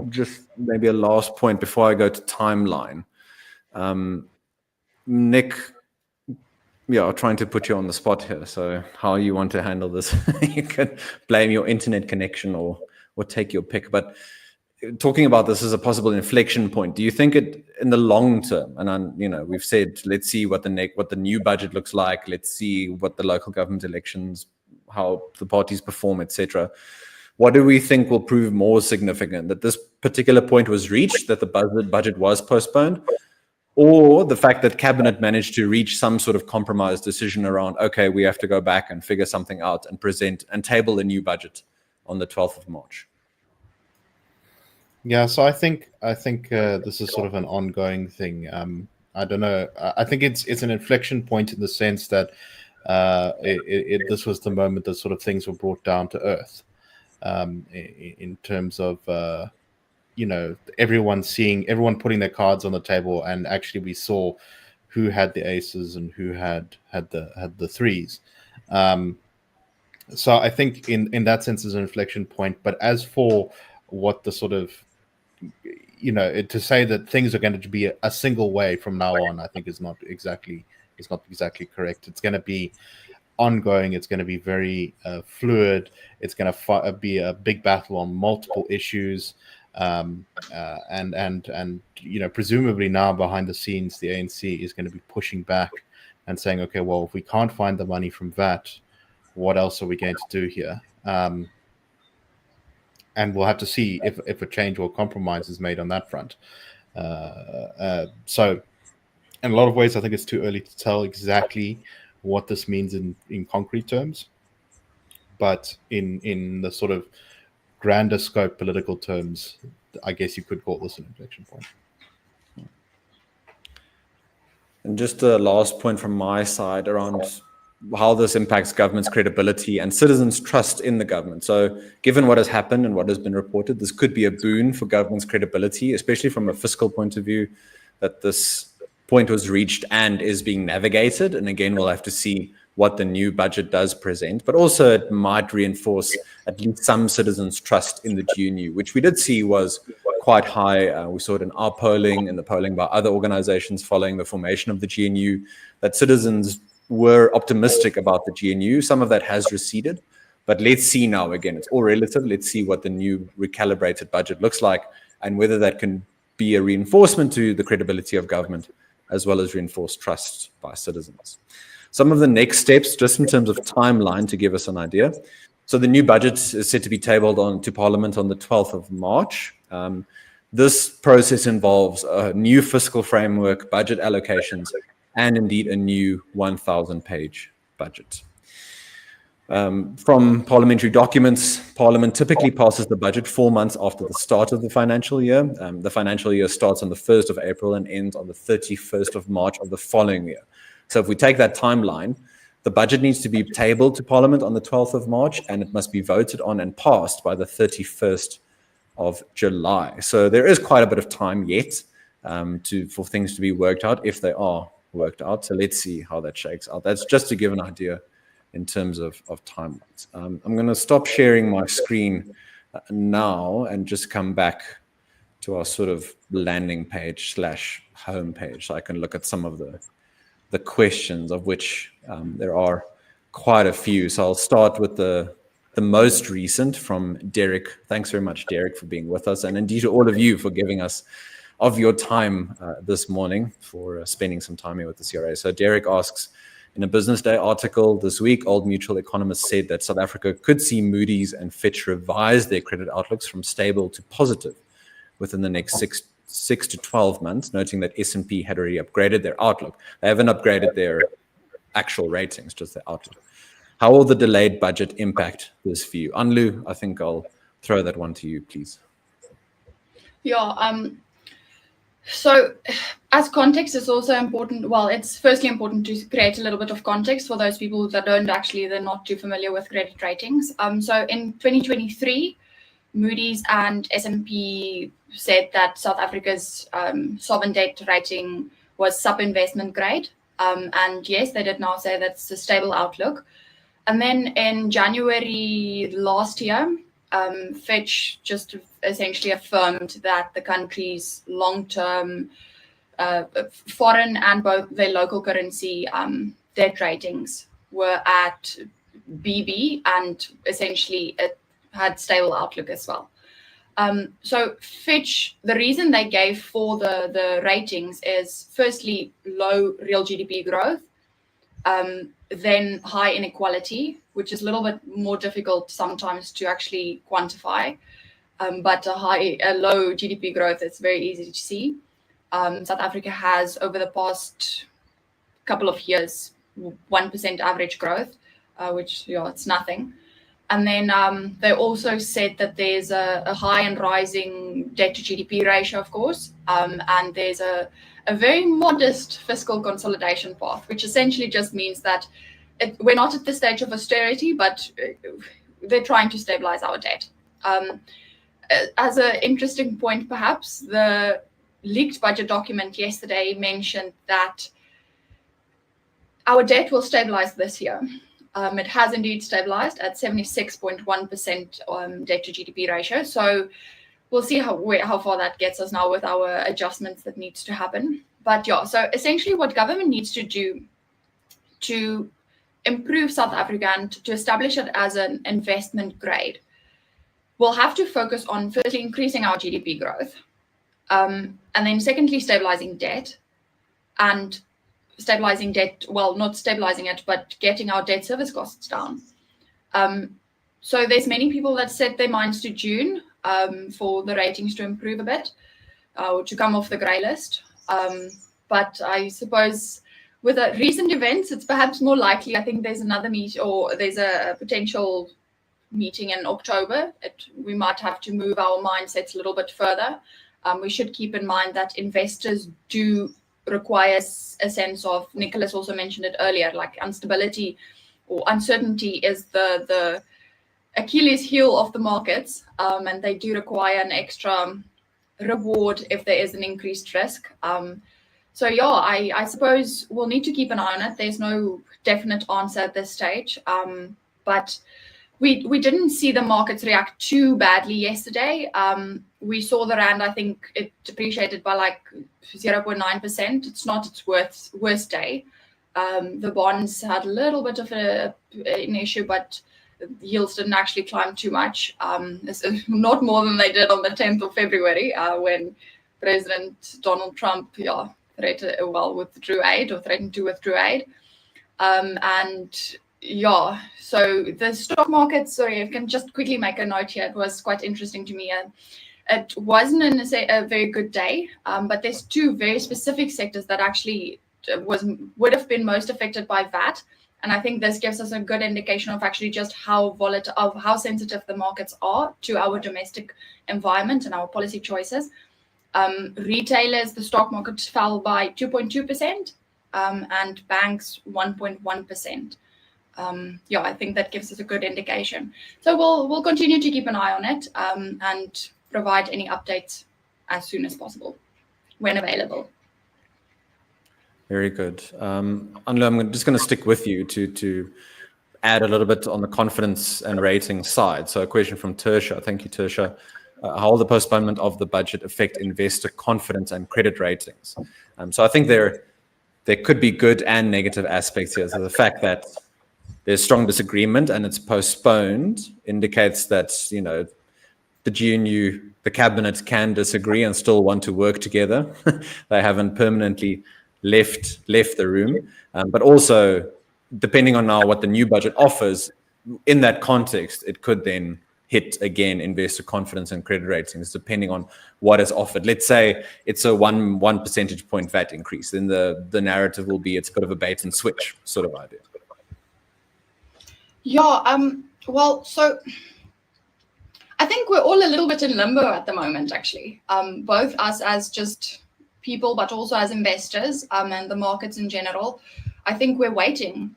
Just maybe a last point before I go to timeline. Nick, yeah, trying to put you on the spot here. So how you want to handle this? You can blame your internet connection or take your pick. But talking about this as a possible inflection point, do you think it in the long term? And we've said let's see what the new budget looks like. Let's see what the local government elections, how the parties perform, etc. What do we think will prove more significant? That this particular point was reached, that the budget was postponed, or the fact that cabinet managed to reach some sort of compromise decision around, okay, we have to go back and figure something out and present and table a new budget on the 12th of March? Yeah, so I think this is sort of an ongoing thing. I don't know. I think it's an inflection point in the sense that this was the moment that sort of things were brought down to earth, in terms of everyone putting their cards on the table, and actually we saw who had the aces and who had the threes. So I think in that sense is an inflection point. But as for what the sort of to say that things are going to be a single way from now on, I think is not exactly correct. It's going to be ongoing. It's going to be very fluid. It's going to be a big battle on multiple issues, and presumably now behind the scenes, the ANC is going to be pushing back and saying, okay, well, if we can't find the money from VAT, what else are we going to do here? And we'll have to see if a change or compromise is made on that front. So in a lot of ways, I think it's too early to tell exactly what this means in concrete terms. But in the sort of grander scope political terms, I guess you could call this an inflection point. And just a last point from my side around how this impacts government's credibility and citizens' trust in the government. So given what has happened and what has been reported, this could be a boon for government's credibility, especially from a fiscal point of view, that this point was reached and is being navigated. And again, we'll have to see what the new budget does present, but also it might reinforce at least some citizens' trust in the GNU, which we did see was quite high. We saw it in our polling and the polling by other organizations following the formation of the GNU, that citizens were optimistic about the GNU. Some of that has receded, but let's see now. Again, it's all relative. Let's see what the new recalibrated budget looks like and whether that can be a reinforcement to the credibility of government as well as reinforce trust by citizens. Some of the next steps, just in terms of timeline to give us an idea. So the new budget is set to be tabled to Parliament on the 12th of March. This process involves a new fiscal framework, budget allocations, and indeed a new 1,000-page budget. From parliamentary documents, Parliament typically passes the budget 4 months after the start of the financial year. The financial year starts on the 1st of April and ends on the 31st of March of the following year. So if we take that timeline, the budget needs to be tabled to Parliament on the 12th of March, and it must be voted on and passed by the 31st of July. So there is quite a bit of time yet for things to be worked out, if they are worked out. So let's see how that shakes out. That's just to give an idea in terms of timelines. I'm going to stop sharing my screen now and just come back to our sort of landing page / home page so I can look at some of the questions, of which there are quite a few. So I'll start with the most recent from Derek. Thanks very much, Derek, for being with us, and indeed to all of you for giving us of your time this morning, for spending some time here with the CRA. So Derek asks, in a Business Day article this week, Old Mutual economists said that South Africa could see Moody's and Fitch revise their credit outlooks from stable to positive within the next 6 to 12 months, noting that S&P had already upgraded their outlook. They haven't upgraded their actual ratings, just their outlook. How will the delayed budget impact this view? Anlu, I think I'll throw that one to you, please. Yeah, so as context, it's also important. Well, it's firstly important to create a little bit of context for those people that they're not too familiar with credit ratings. So in 2023, Moody's and S&P said that South Africa's sovereign debt rating was sub-investment grade. And yes, they did now say that's a stable outlook. And then in January last year, Fitch just essentially affirmed that the country's long-term foreign and both their local currency debt ratings were at BB, and essentially it had stable outlook as well. So Fitch, the reason they gave for the ratings is firstly low real GDP growth, then high inequality, which is a little bit more difficult sometimes to actually quantify, but a low GDP growth is very easy to see. South Africa has, over the past couple of years, 1% average growth, which it's nothing. And then they also said that there's a high and rising debt to GDP ratio, of course, and there's a very modest fiscal consolidation path, which essentially just means that we're not at the stage of austerity, but they're trying to stabilize our debt. As an interesting point, perhaps, the leaked budget document yesterday mentioned that our debt will stabilize this year. It has indeed stabilized at 76.1% debt to GDP ratio. So we'll see how far that gets us now with our adjustments that needs to happen. But yeah, so essentially what government needs to do to improve South Africa and to establish it as an investment grade, we'll have to focus on firstly increasing our GDP growth, and then secondly stabilizing debt, and stabilizing debt, well, not stabilizing it, but getting our debt service costs down. So there's many people that set their minds to June for the ratings to improve a bit, or to come off the grey list. But I suppose with recent events, it's perhaps more likely. I think there's another there's a potential meeting in October. We might have to move our mindsets a little bit further. We should keep in mind that investors do requires a sense of, Nicholas also mentioned it earlier, like instability or uncertainty is the Achilles heel of the markets, and they do require an extra reward if there is an increased risk. So yeah, I suppose we'll need to keep an eye on it. There's no definite answer at this stage, but we didn't see the markets react too badly yesterday. We saw the rand, I think it depreciated by like 0.9%. It's not its worst day. The bonds had a little bit of an issue, but yields didn't actually climb too much. Not more than they did on the 10th of February when President Donald Trump withdrew aid, or threatened to withdraw aid. And yeah, so the stock market, sorry, I can just quickly make a note here. It was quite interesting to me. It wasn't a very good day, but there's two very specific sectors that actually would have been most affected by VAT. And I think this gives us a good indication of actually just how volatile, of how sensitive the markets are to our domestic environment and our policy choices. Retailers, the stock market fell by 2.2%, and banks 1.1%. Yeah, I think that gives us a good indication. So we'll continue to keep an eye on it, and provide any updates as soon as possible when available. Very good. Anlu, I'm just going to stick with you to add a little bit on the confidence and rating side. So a question from Tersha. Thank you, Tersha. How will the postponement of the budget affect investor confidence and credit ratings? So I think there could be good and negative aspects here. So the fact that there's strong disagreement and it's postponed indicates that, the GNU, the cabinet can disagree and still want to work together. They haven't permanently left the room. But also, depending on now what the new budget offers, in that context, it could then hit again investor confidence and credit ratings, depending on what is offered. Let's say it's a one percentage point VAT increase. Then the narrative will be it's a bit of a bait and switch sort of idea. Yeah, well, so I think we're all a little bit in limbo at the moment, actually, both us as just people, but also as investors, and the markets in general. I think we're waiting.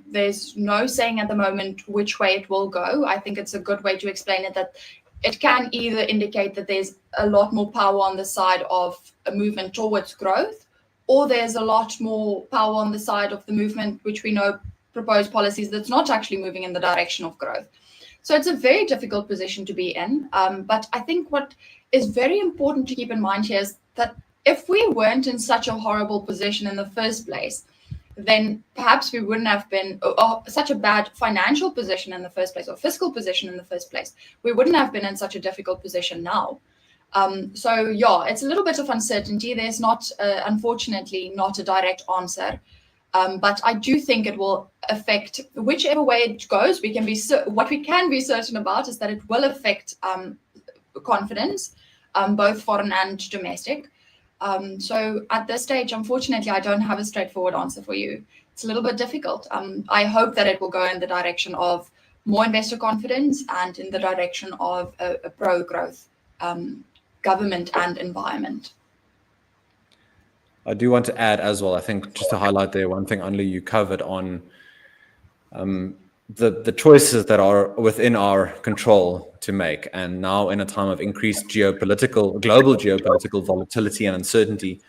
There's no saying at the moment which way it will go. I think it's a good way to explain it, that it can either indicate that there's a lot more power on the side of a movement towards growth, or there's a lot more power on the side of the movement, which we know proposed policies that's not actually moving in the direction of growth. So it's a very difficult position to be in. But I think what is very important to keep in mind here is that if we weren't in such a horrible position in the first place, then perhaps we wouldn't have been such a bad financial position in the first place, or fiscal position in the first place. We wouldn't have been in such a difficult position now. So yeah, it's a little bit of uncertainty. There's not, unfortunately, not a direct answer. But I do think it will affect whichever way it goes. What we can be certain about is that it will affect confidence, both foreign and domestic. So at this stage, unfortunately, I don't have a straightforward answer for you. It's a little bit difficult. I hope that it will go in the direction of more investor confidence and in the direction of a pro-growth government and environment. I do want to add as well, I think, just to highlight there, one thing only you covered on the choices that are within our control to make. And now in a time of increased global geopolitical volatility and uncertainty,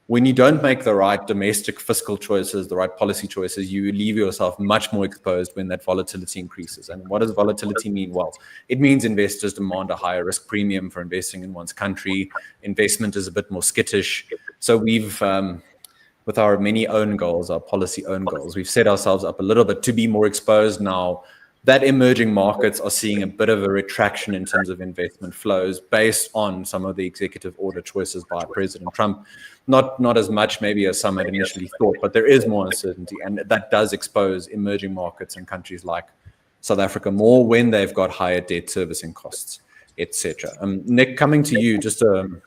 when you don't make the right domestic fiscal choices, the right policy choices, you leave yourself much more exposed when that volatility increases. And what does volatility mean? Well, it means investors demand a higher risk premium for investing in one's country. Investment is a bit more skittish. So we've, with our many own goals, our policy own goals, we've set ourselves up a little bit to be more exposed now that emerging markets are seeing a bit of a retraction in terms of investment flows based on some of the executive order choices by President Trump. Not as much maybe as some had initially thought, but there is more uncertainty, and that does expose emerging markets and countries like South Africa more when they've got higher debt servicing costs, etc. Nick, coming to you, just a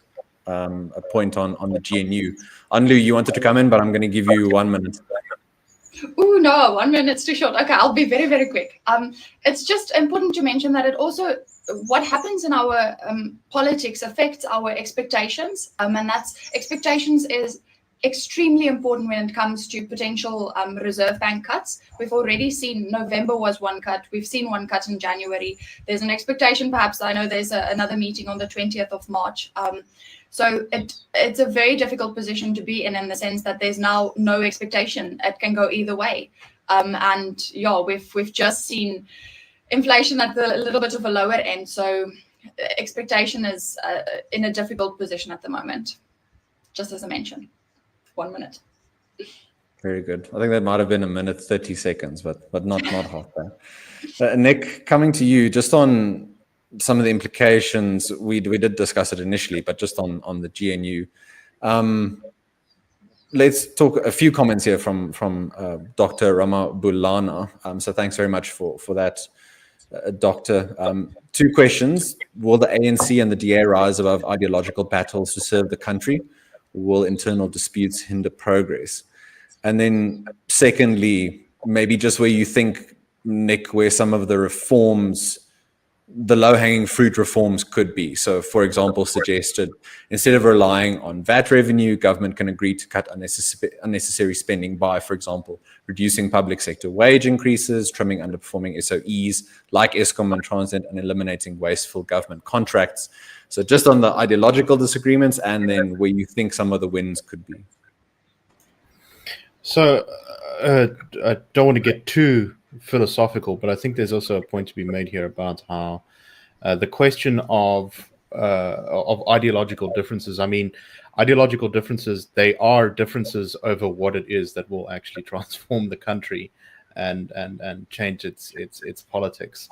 point on the GNU. Anlu, you wanted to come in, but I'm going to give you 1 minute. Oh no, 1 minute's too short. Okay, I'll be very, very quick. It's just important to mention that it also, what happens in our politics affects our expectations, and expectations is extremely important when it comes to potential Reserve Bank cuts. We've already seen November was one cut. We've seen one cut in January. There's an expectation, perhaps, I know there's another meeting on the 20th of March. So it's a very difficult position to be in the sense that there's now no expectation. It can go either way. And yeah, we've just seen inflation at a little bit of a lower end. So expectation is in a difficult position at the moment, just as I mentioned. 1 minute. Very good. I think that might have been 1 minute 30 seconds, but not half that. Nick, coming to you, just on some of the implications, we did discuss it initially, but just on the GNU. Let's talk a few comments here from Dr. Ramabulana. So thanks very much for that, Doctor. 2 questions. Will the ANC and the DA rise above ideological battles to serve the country? Will internal disputes hinder progress? And then secondly, maybe just where you think, Nick, where some of the reforms, the low-hanging fruit reforms could be. So, for example, suggested instead of relying on VAT revenue, government can agree to cut unnecessary spending by, for example, reducing public sector wage increases, trimming underperforming SOEs like Eskom and Transnet, and eliminating wasteful government contracts. So just on the ideological disagreements, and then where you think some of the wins could be. So I don't want to get too philosophical, but I think there's also a point to be made here about how the question of ideological differences. I mean, ideological differences, they are differences over what it is that will actually transform the country and change its politics.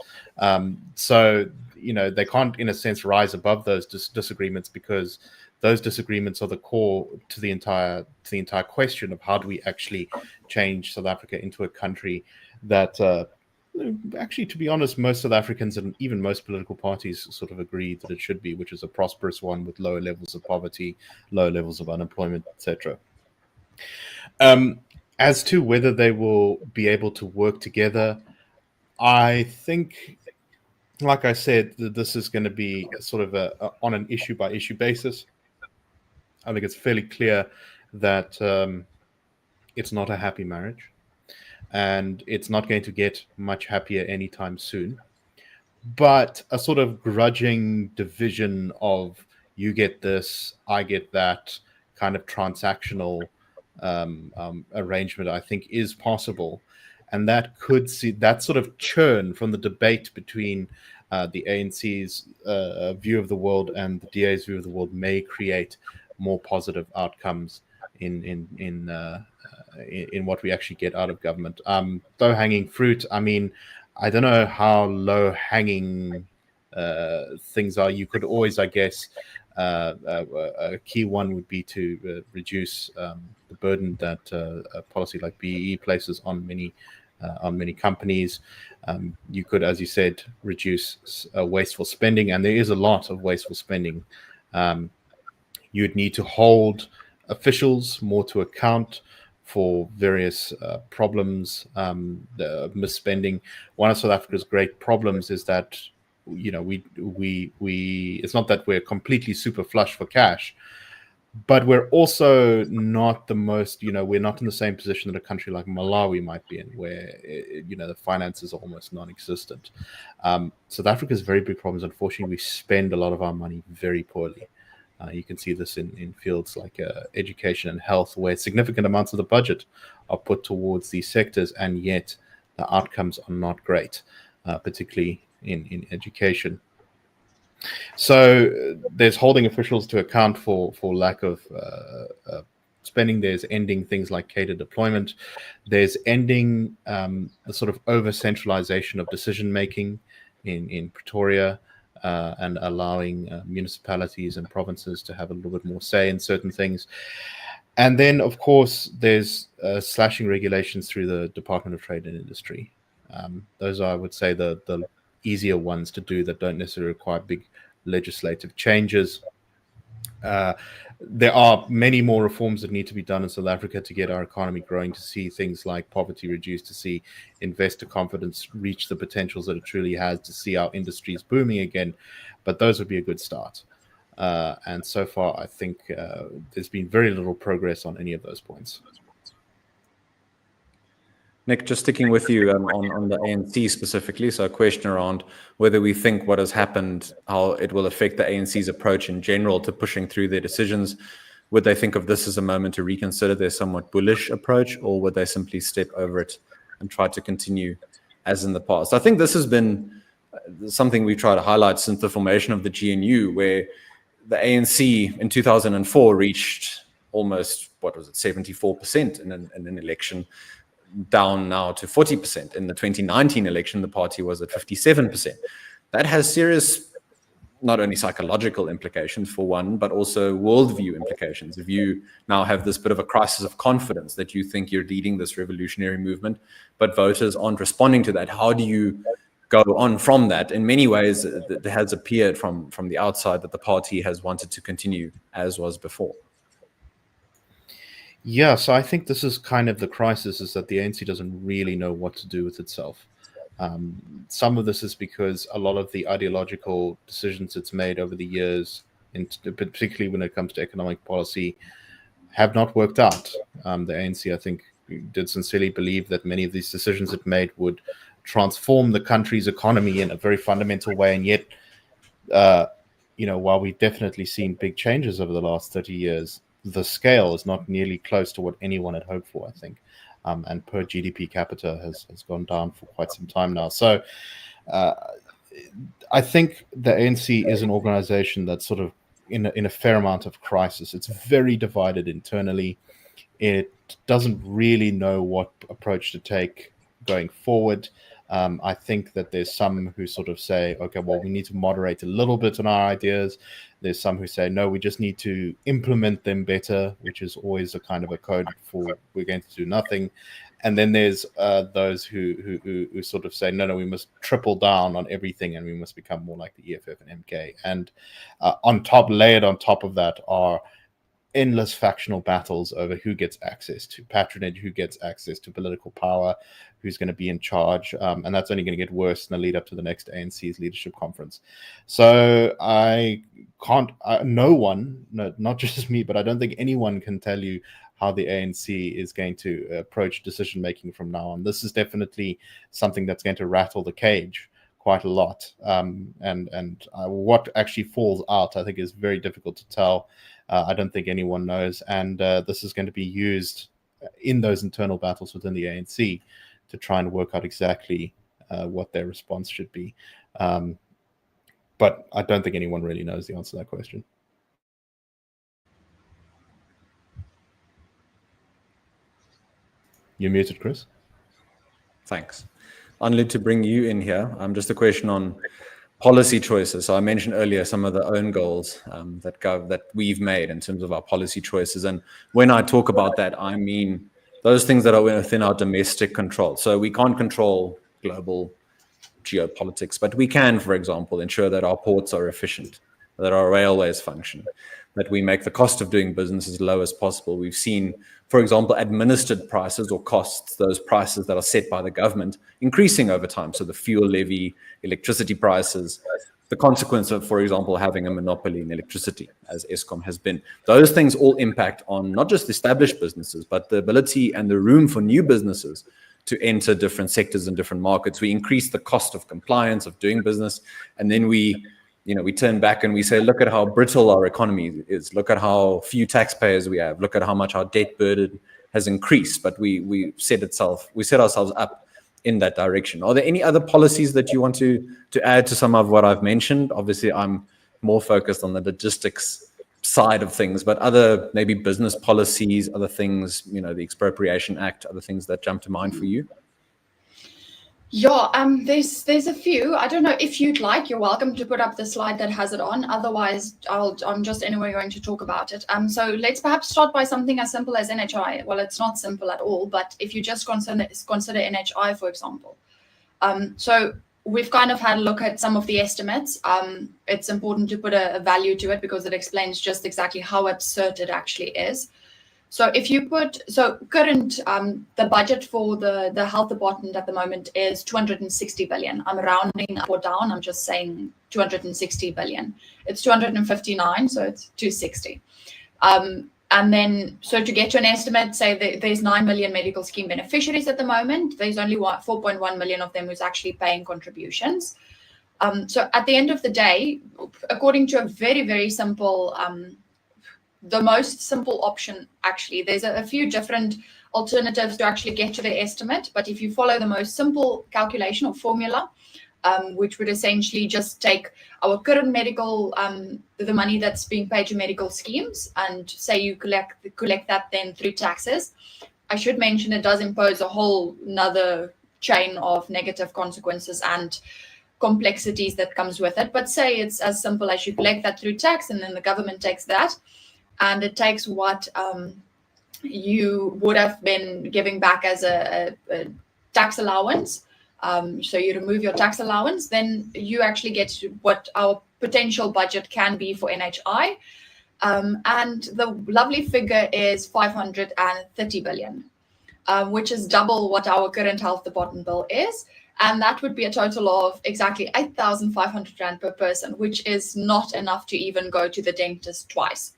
So they can't, in a sense, rise above those disagreements, because those disagreements are the core to the entire question of how do we actually change South Africa into a country that actually, to be honest, most South Africans and even most political parties sort of agree that it should be, which is a prosperous one with lower levels of poverty, low levels of unemployment, etc. As to whether they will be able to work together, I think, like I said, this is going to be sort of on an issue-by-issue basis. I think it's fairly clear that it's not a happy marriage, and it's not going to get much happier anytime soon. But a sort of grudging division of you get this, I get that kind of transactional arrangement, I think, is possible. And that could see that sort of churn from the debate between the ANC's view of the world and the DA's view of the world may create more positive outcomes in what we actually get out of government. Low hanging fruit. I mean, I don't know how low hanging things are. You could always, I guess, a key one would be to reduce the burden that a policy like BEE places on many companies. You could, as you said, reduce wasteful spending, and there is a lot of wasteful spending. You'd need to hold officials more to account for various problems, the misspending. One of South Africa's great problems is that we it's not that we're completely super flush for cash, but we're also not the most, we're not in the same position that a country like Malawi might be in, where the finances are almost non-existent. South Africa's very big problems. Unfortunately, we spend a lot of our money very poorly. You can see this in fields like education and health, where significant amounts of the budget are put towards these sectors, and yet the outcomes are not great, particularly in education. So there's holding officials to account for lack of spending. There's ending things like cater deployment. There's ending the sort of over-centralization of decision-making in Pretoria, and allowing municipalities and provinces to have a little bit more say in certain things. And then, of course, there's slashing regulations through the Department of Trade and Industry. Those are, I would say, the easier ones to do that don't necessarily require big legislative changes. There are many more reforms that need to be done in South Africa to get our economy growing, to see things like poverty reduced, to see investor confidence reach the potentials that it truly has, to see our industries booming again. But those would be a good start. And so far, I think there's been very little progress on any of those points. Nick, just sticking with you on the ANC specifically, so a question around whether we think what has happened, how it will affect the ANC's approach in general to pushing through their decisions. Would they think of this as a moment to reconsider their somewhat bullish approach, or would they simply step over it and try to continue as in the past? I think this has been something we try to highlight since the formation of the GNU, where the ANC in 2004 reached almost, 74% in an election, down now to 40%. In the 2019 election, the party was at 57%. That has serious, not only psychological implications for one, but also worldview implications. If you now have this bit of a crisis of confidence that you think you're leading this revolutionary movement, but voters aren't responding to that, how do you go on from that? In many ways, it has appeared from the outside that the party has wanted to continue as was before. Yeah, so I think this is kind of the crisis, is that the ANC doesn't really know what to do with itself. Some of this is because a lot of the ideological decisions it's made over the years, particularly when it comes to economic policy, have not worked out. The ANC, I think, did sincerely believe that many of these decisions it made would transform the country's economy in a very fundamental way, and yet, while we've definitely seen big changes over the last 30 years, the scale is not nearly close to what anyone had hoped for, I think. And per GDP capita has gone down for quite some time now. So I think the ANC is an organization that's sort of in a fair amount of crisis. It's very divided internally. It doesn't really know what approach to take going forward. I think that there's some who sort of say, okay, well, we need to moderate a little bit on our ideas. There's some who say, no, we just need to implement them better, which is always a kind of a code for we're going to do nothing. And then there's those who sort of say, no, we must triple down on everything and we must become more like the EFF and MK. And layered on top of that are endless factional battles over who gets access to patronage, who gets access to political power, who's going to be in charge. And that's only going to get worse in the lead up to the next ANC's leadership conference. So no one, not just me, but I don't think anyone can tell you how the ANC is going to approach decision-making from now on. This is definitely something that's going to rattle the cage quite a lot. And what actually falls out, I think, is very difficult to tell. I don't think anyone knows. And this is going to be used in those internal battles within the ANC to try and work out exactly what their response should be. But I don't think anyone really knows the answer to that question. You're muted, Chris. Thanks. Only to bring you in here, just a question on policy choices. So I mentioned earlier some of the own goals that we've made in terms of our policy choices. And when I talk about that, I mean those things that are within our domestic control. So we can't control global geopolitics, but we can, for example, ensure that our ports are efficient, that our railways function, that we make the cost of doing business as low as possible. We've seen, for example, administered prices or costs, those prices that are set by the government, increasing over time. So the fuel levy, electricity prices, the consequence of, for example, having a monopoly in electricity, as Eskom has been. Those things all impact on not just established businesses, but the ability and the room for new businesses to enter different sectors and different markets. We increase the cost of compliance, of doing business, and then we turn back and we say, look at how brittle our economy is. Look at how few taxpayers we have. Look at how much our debt burden has increased. But we set ourselves up in that direction. Are there any other policies that you want to add to some of what I've mentioned? Obviously, I'm more focused on the logistics side of things, but other maybe business policies, other things, the Expropriation Act, other things that jump to mind for you? Yeah, there's a few. I don't know if you'd like. You're welcome to put up the slide that has it on. Otherwise, I'm just anyway going to talk about it. So let's perhaps start by something as simple as NHI. Well, it's not simple at all, but if you just consider NHI, for example. So we've kind of had a look at some of the estimates. It's important to put a value to it because it explains just exactly how absurd it actually is. So if you current, the budget for the health department at the moment is 260 billion. I'm rounding up or down. I'm just saying 260 billion. It's 259, so it's 260. And then, so to get to an estimate, say there's 9 million medical scheme beneficiaries at the moment. There's only 4.1 million of them who's actually paying contributions. So at the end of the day, according to a very, very simple, the most simple option, actually, there's a few different alternatives to actually get to the estimate. But if you follow the most simple calculation or formula, which would essentially just take our current medical, the money that's being paid to medical schemes, and say you collect that then through taxes. I should mention it does impose a whole another chain of negative consequences and complexities that comes with it. But say it's as simple as you collect that through tax, and then the government takes that, and it takes what you would have been giving back as a tax allowance. So you remove your tax allowance, then you actually get to what our potential budget can be for NHI. And the lovely figure is 530 billion, which is double what our current health department bill is. And that would be a total of exactly 8,500 Rand per person, which is not enough to even go to the dentist twice.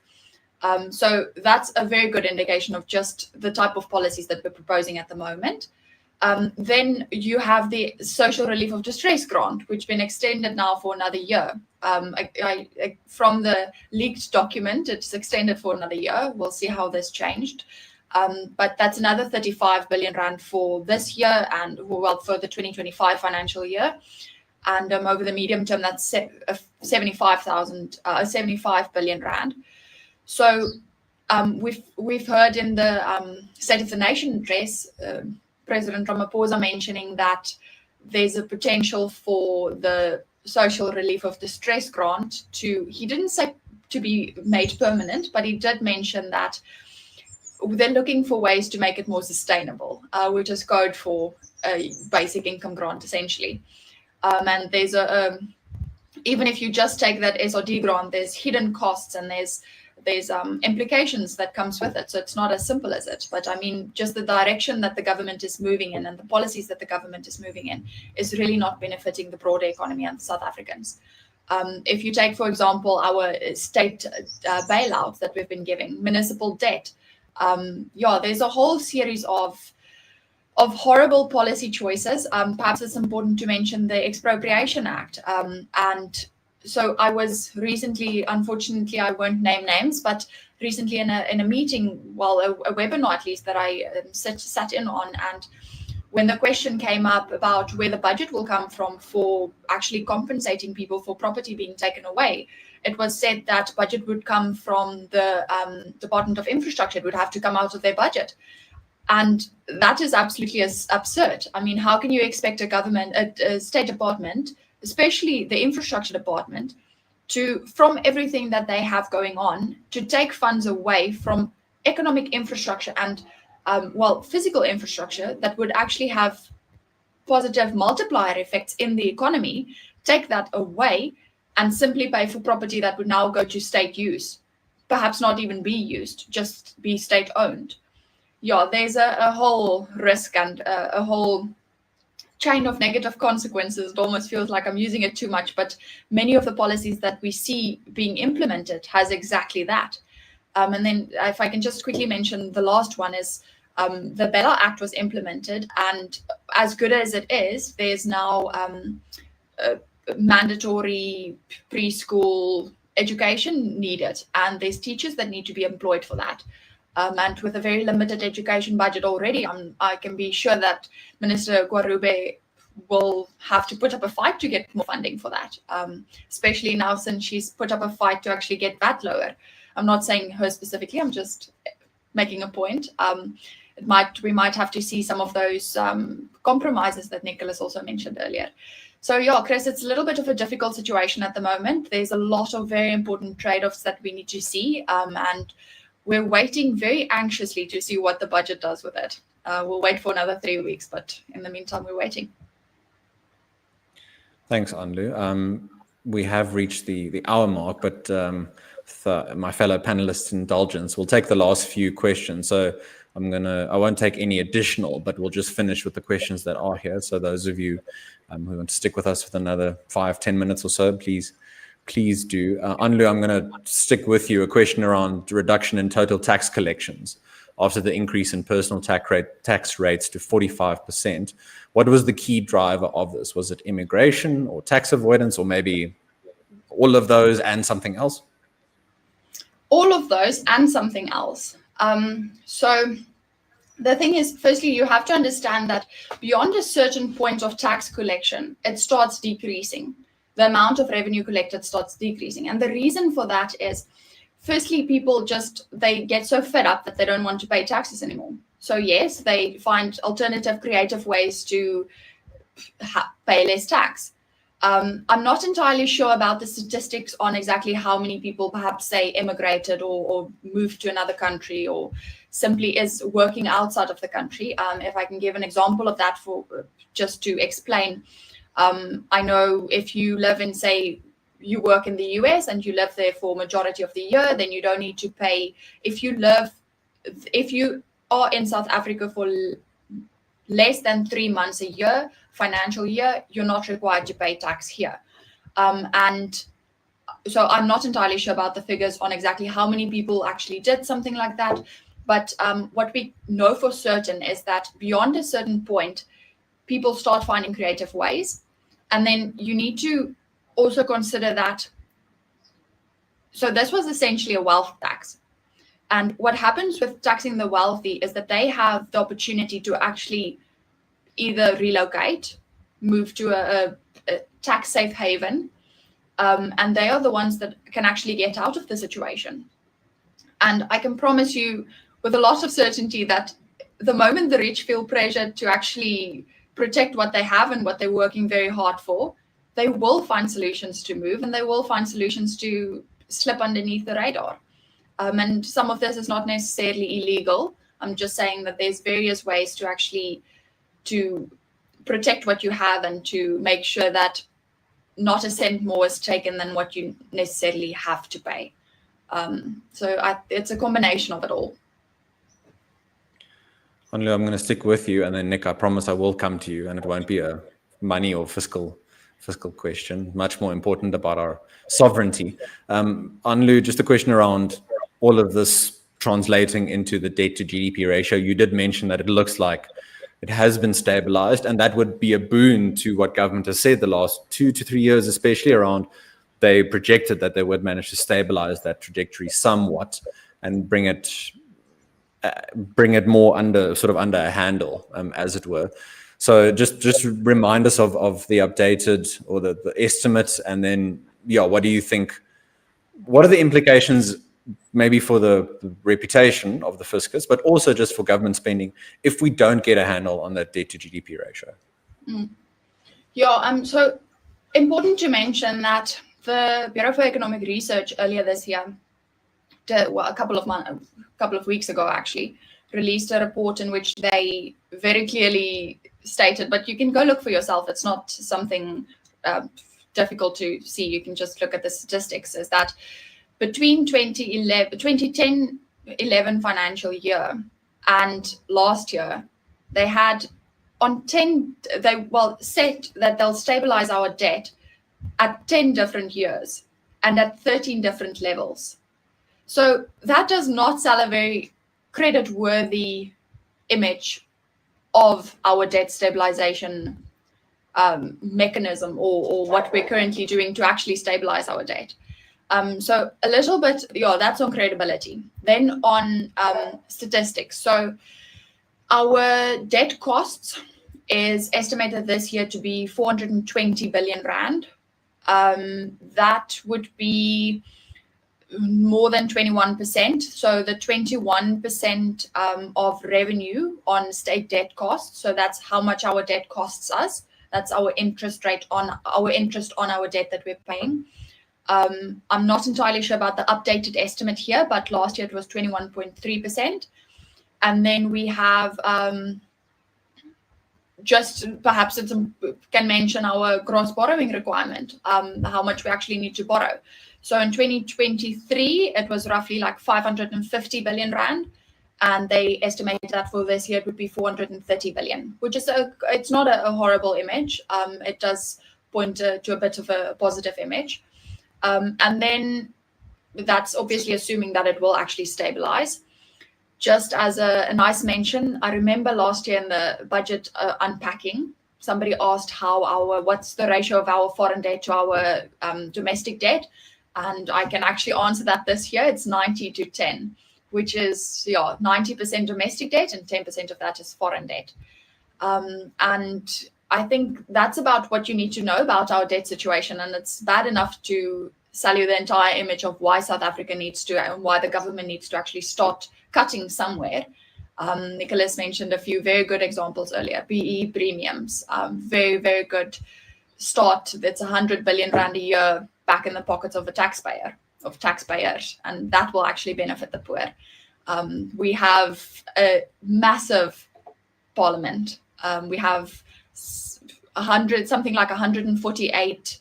So that's a very good indication of just the type of policies that we're proposing at the moment. Then you have the social relief of distress grant, which has been extended now for another year. From the leaked document, it's extended for another year. We'll see how this changed. But that's another 35 billion Rand for this year and for the 2025 financial year. And over the medium term, that's 75 billion Rand. So we've heard in the State of the Nation address, President Ramaphosa mentioning that there's a potential for the social relief of distress grant he didn't say to be made permanent, but he did mention that they're looking for ways to make it more sustainable, which is code for a basic income grant, essentially. And there's even if you just take that SRD grant, there's hidden costs and there's implications that comes with it. So it's not as simple as it. But I mean, just the direction that the government is moving in and the policies that the government is moving in is really not benefiting the broader economy and South Africans. If you take, for example, our state bailouts that we've been giving, municipal debt, there's a whole series of horrible policy choices. Perhaps it's important to mention the Expropriation Act. And so I was recently, unfortunately, I won't name names, but recently in a meeting, a webinar at least that I sat in on, and when the question came up about where the budget will come from for actually compensating people for property being taken away, it was said that budget would come from the Department of Infrastructure. It would have to come out of their budget. And that is absolutely absurd. I mean, how can you expect a government, a State Department, especially the infrastructure department, to, from everything that they have going on, to take funds away from economic infrastructure and, physical infrastructure that would actually have positive multiplier effects in the economy, take that away and simply pay for property that would now go to state use, perhaps not even be used, just be state owned. Yeah, there's a whole risk and a whole chain of negative consequences. It almost feels like I'm using it too much, but many of the policies that we see being implemented has exactly that. And then if I can just quickly mention the last one is the Bella Act was implemented, and as good as it is, there's now mandatory preschool education needed, and there's teachers that need to be employed for that. And with a very limited education budget already, I can be sure that Minister Gwarube will have to put up a fight to get more funding for that, especially now since she's put up a fight to actually get VAT lower. I'm not saying her specifically, I'm just making a point. We might have to see some of those compromises that Nicholas also mentioned earlier. So yeah, Chris, it's a little bit of a difficult situation at the moment. There's a lot of very important trade-offs that we need to see, and we're waiting very anxiously to see what the budget does with it. We'll wait for another 3 weeks, but in the meantime, we're waiting. Thanks, Anlu. We have reached the hour mark, but my fellow panelists' indulgence, we'll take the last few questions. So I won't take any additional, but we'll just finish with the questions that are here. So those of you who want to stick with us for another 5-10 minutes or so, please do. Anlu, I'm going to stick with you. A question around reduction in total tax collections after the increase in personal tax rates to 45%. What was the key driver of this? Was it immigration or tax avoidance, or maybe all of those and something else? All of those and something else. So the thing is, firstly, you have to understand that beyond a certain point of tax collection, it starts decreasing. The amount of revenue collected starts decreasing. And the reason for that is, firstly, people they get so fed up that they don't want to pay taxes anymore. So yes, they find alternative creative ways to pay less tax. I'm not entirely sure about the statistics on exactly how many people perhaps say immigrated or moved to another country or simply is working outside of the country. If I can give an example of that just to explain, I know if you live in, say, you work in the US and you live there for majority of the year, then you don't need to pay. If you are in South Africa for less than 3 months a year, financial year, you're not required to pay tax here. And so I'm not entirely sure about the figures on exactly how many people actually did something like that. But what we know for certain is that beyond a certain point, people start finding creative ways. And then you need to also consider that. So this was essentially a wealth tax. And what happens with taxing the wealthy is that they have the opportunity to actually either relocate, move to a tax safe haven, and they are the ones that can actually get out of the situation. And I can promise you with a lot of certainty that the moment the rich feel pressure to actually protect what they have and what they're working very hard for, they will find solutions to move, and they will find solutions to slip underneath the radar. And some of this is not necessarily illegal. I'm just saying that there's various ways to actually to protect what you have and to make sure that not a cent more is taken than what you necessarily have to pay. So it's a combination of it all. Anlu, I'm going to stick with you, and then Nick, I promise I will come to you, and it won't be a money or fiscal question. Much more important about our sovereignty. Anlu, just a question around all of this translating into the debt to GDP ratio. You did mention that it looks like it has been stabilized, and that would be a boon to what government has said the last 2 to 3 years, especially around they projected that they would manage to stabilize that trajectory somewhat and bring it more under a handle, as it were. So just remind us of the updated or the estimates, and then what do you think? What are the implications maybe for the reputation of the fiscus, but also just for government spending if we don't get a handle on that debt to GDP ratio? Yeah, so important to mention that the Bureau for Economic Research earlier this year, a couple of weeks ago actually, released a report in which they very clearly stated, but you can go look for yourself, it's not something difficult to see, you can just look at the statistics, is that between 2010-11 financial year and last year, they had set that they'll stabilize our debt at 10 different years and at 13 different levels. So that does not sell a very credit-worthy image of our debt stabilization mechanism or what we're currently doing to actually stabilize our debt. So a little bit, that's on credibility. Then on statistics. So our debt costs is estimated this year to be 420 billion rand. That would be more than 21%. So the 21% of revenue on state debt costs. So that's how much our debt costs us. That's our interest rate on our debt that we're paying. I'm not entirely sure about the updated estimate here, but last year it was 21.3%. And then we have just perhaps can mention our gross borrowing requirement, how much we actually need to borrow. So in 2023, it was roughly like 550 billion rand, and they estimated that for this year it would be 430 billion, which is it's not a horrible image. It does point to a bit of a positive image. And then that's obviously assuming that it will actually stabilize. Just as a nice mention, I remember last year in the budget unpacking, somebody asked what's the ratio of our foreign debt to our domestic debt, and I can actually answer that this year. It's 90-10, which is 90% domestic debt and 10% of that is foreign debt. And I think that's about what you need to know about our debt situation, and it's bad enough to sell you the entire image of why South Africa needs to and why the government needs to actually start cutting somewhere. Nicholas mentioned a few very good examples earlier. BE premiums, very, very good start. That's 100 billion rand a year back in the pockets of taxpayers, and that will actually benefit the poor. We have a massive parliament. We have something like 148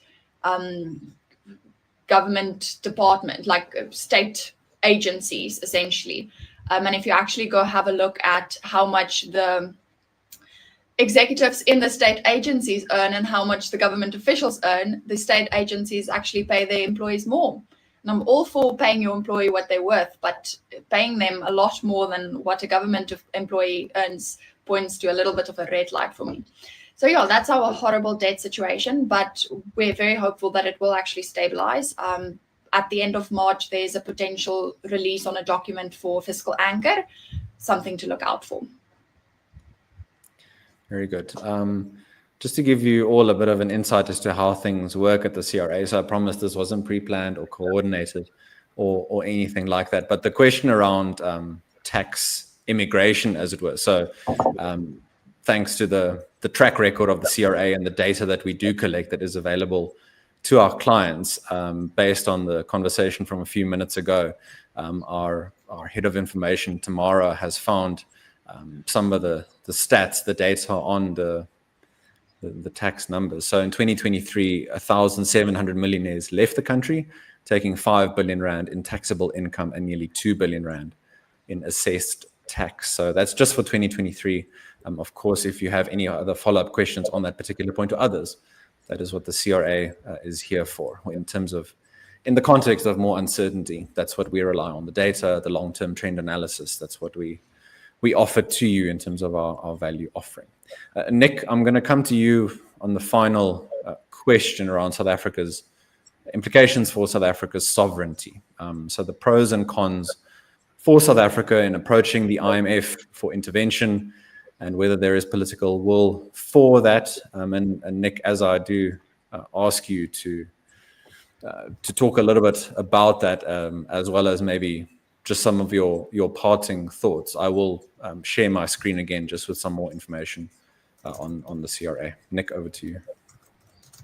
government department, like state agencies, essentially. And if you actually go have a look at how much the executives in the state agencies earn and how much the government officials earn, the state agencies actually pay their employees more. And I'm all for paying your employee what they're worth, but paying them a lot more than what a government employee earns points to a little bit of a red light for me. So that's our horrible debt situation, but we're very hopeful that it will actually stabilize. At the end of March, there's a potential release on a document for fiscal anchor, something to look out for. Very good. Just to give you all a bit of an insight as to how things work at the CRA, so I promise this wasn't pre-planned or coordinated or anything like that, but the question around tax immigration, as it were. So thanks to the track record of the CRA and the data that we do collect that is available to our clients, based on the conversation from a few minutes ago, our head of information, Tamara, has found some of the stats, the data on the tax numbers. So in 2023, 1,700 millionaires left the country, taking 5 billion rand in taxable income and nearly 2 billion rand in assessed tax. So that's just for 2023. Of course, if you have any other follow-up questions on that particular point or others, that is what the CRA is here for. In the context of more uncertainty, that's what we rely on, the data, the long-term trend analysis. That's what we offer to you in terms of our value offering. Nick, I'm going to come to you on the final question around South Africa's implications for South Africa's sovereignty. So the pros and cons for South Africa in approaching the IMF for intervention, and whether there is political will for that. And Nick, as I do ask you to to talk a little bit about that, as well as maybe just some of your parting thoughts, I will share my screen again just with some more information on the CRA. Nick, over to you.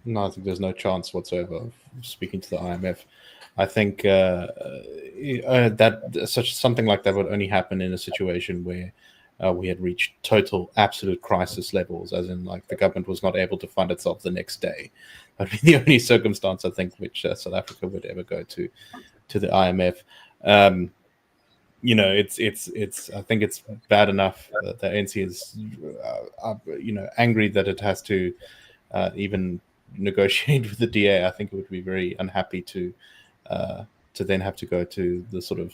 No, I think there's no chance whatsoever of speaking to the IMF. I think that something like that would only happen in a situation where we had reached total absolute crisis levels, as in like the government was not able to fund itself the next day. That would be the only circumstance, I think, which South Africa would ever go to the IMF. You know, it's I think it's bad enough that the ANC is you know, angry that it has to even negotiate with the DA. I think it would be very unhappy to then have to go to the sort of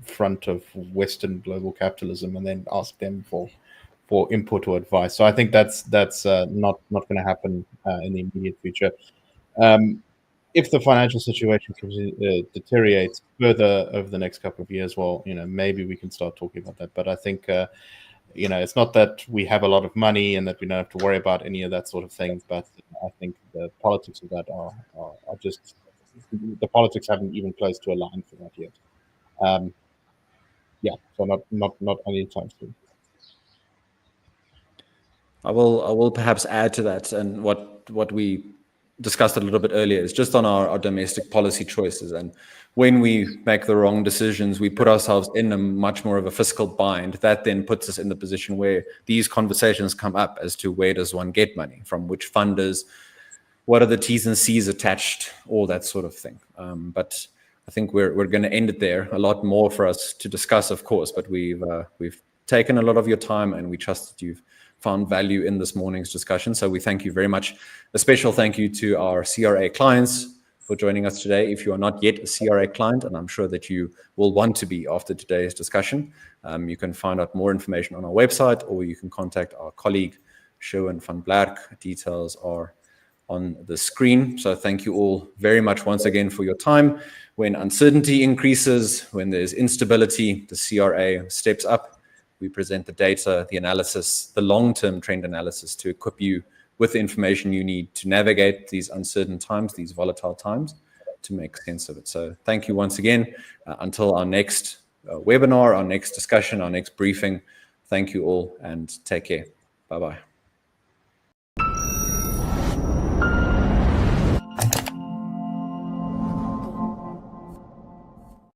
front of Western global capitalism and then ask them for input or advice. So I think that's not going to happen in the immediate future. If the financial situation deteriorates further over the next couple of years, well, you know, maybe we can start talking about that. But I think, you know, it's not that we have a lot of money and that we don't have to worry about any of that sort of thing. But I think the politics of that are just, the politics haven't even close to a line for that yet. Yeah, so not anytime soon. I will perhaps add to that, and what we discussed a little bit earlier is just on our domestic policy choices. And when we make the wrong decisions, we put ourselves in a much more of a fiscal bind. That then puts us in the position where these conversations come up as to where does one get money from, which funders, what are the T's and C's attached, all that sort of thing. But I think we're going to end it there. A lot more for us to discuss, of course, but we've taken a lot of your time, and we trust that you've found value in this morning's discussion. So we thank you very much. A special thank you to our CRA clients for joining us today. If you are not yet a CRA client, and I'm sure that you will want to be after today's discussion, you can find out more information on our website, or you can contact our colleague, Sherwin van Blerk. Details are on the screen. So thank you all very much once again for your time. When uncertainty increases, when there's instability, the CRA steps up. We present the data, the analysis, the long-term trend analysis to equip you with the information you need to navigate these uncertain times, these volatile times, to make sense of it. So thank you once again. Until our next webinar, our next discussion, our next briefing, thank you all and take care. Bye-bye.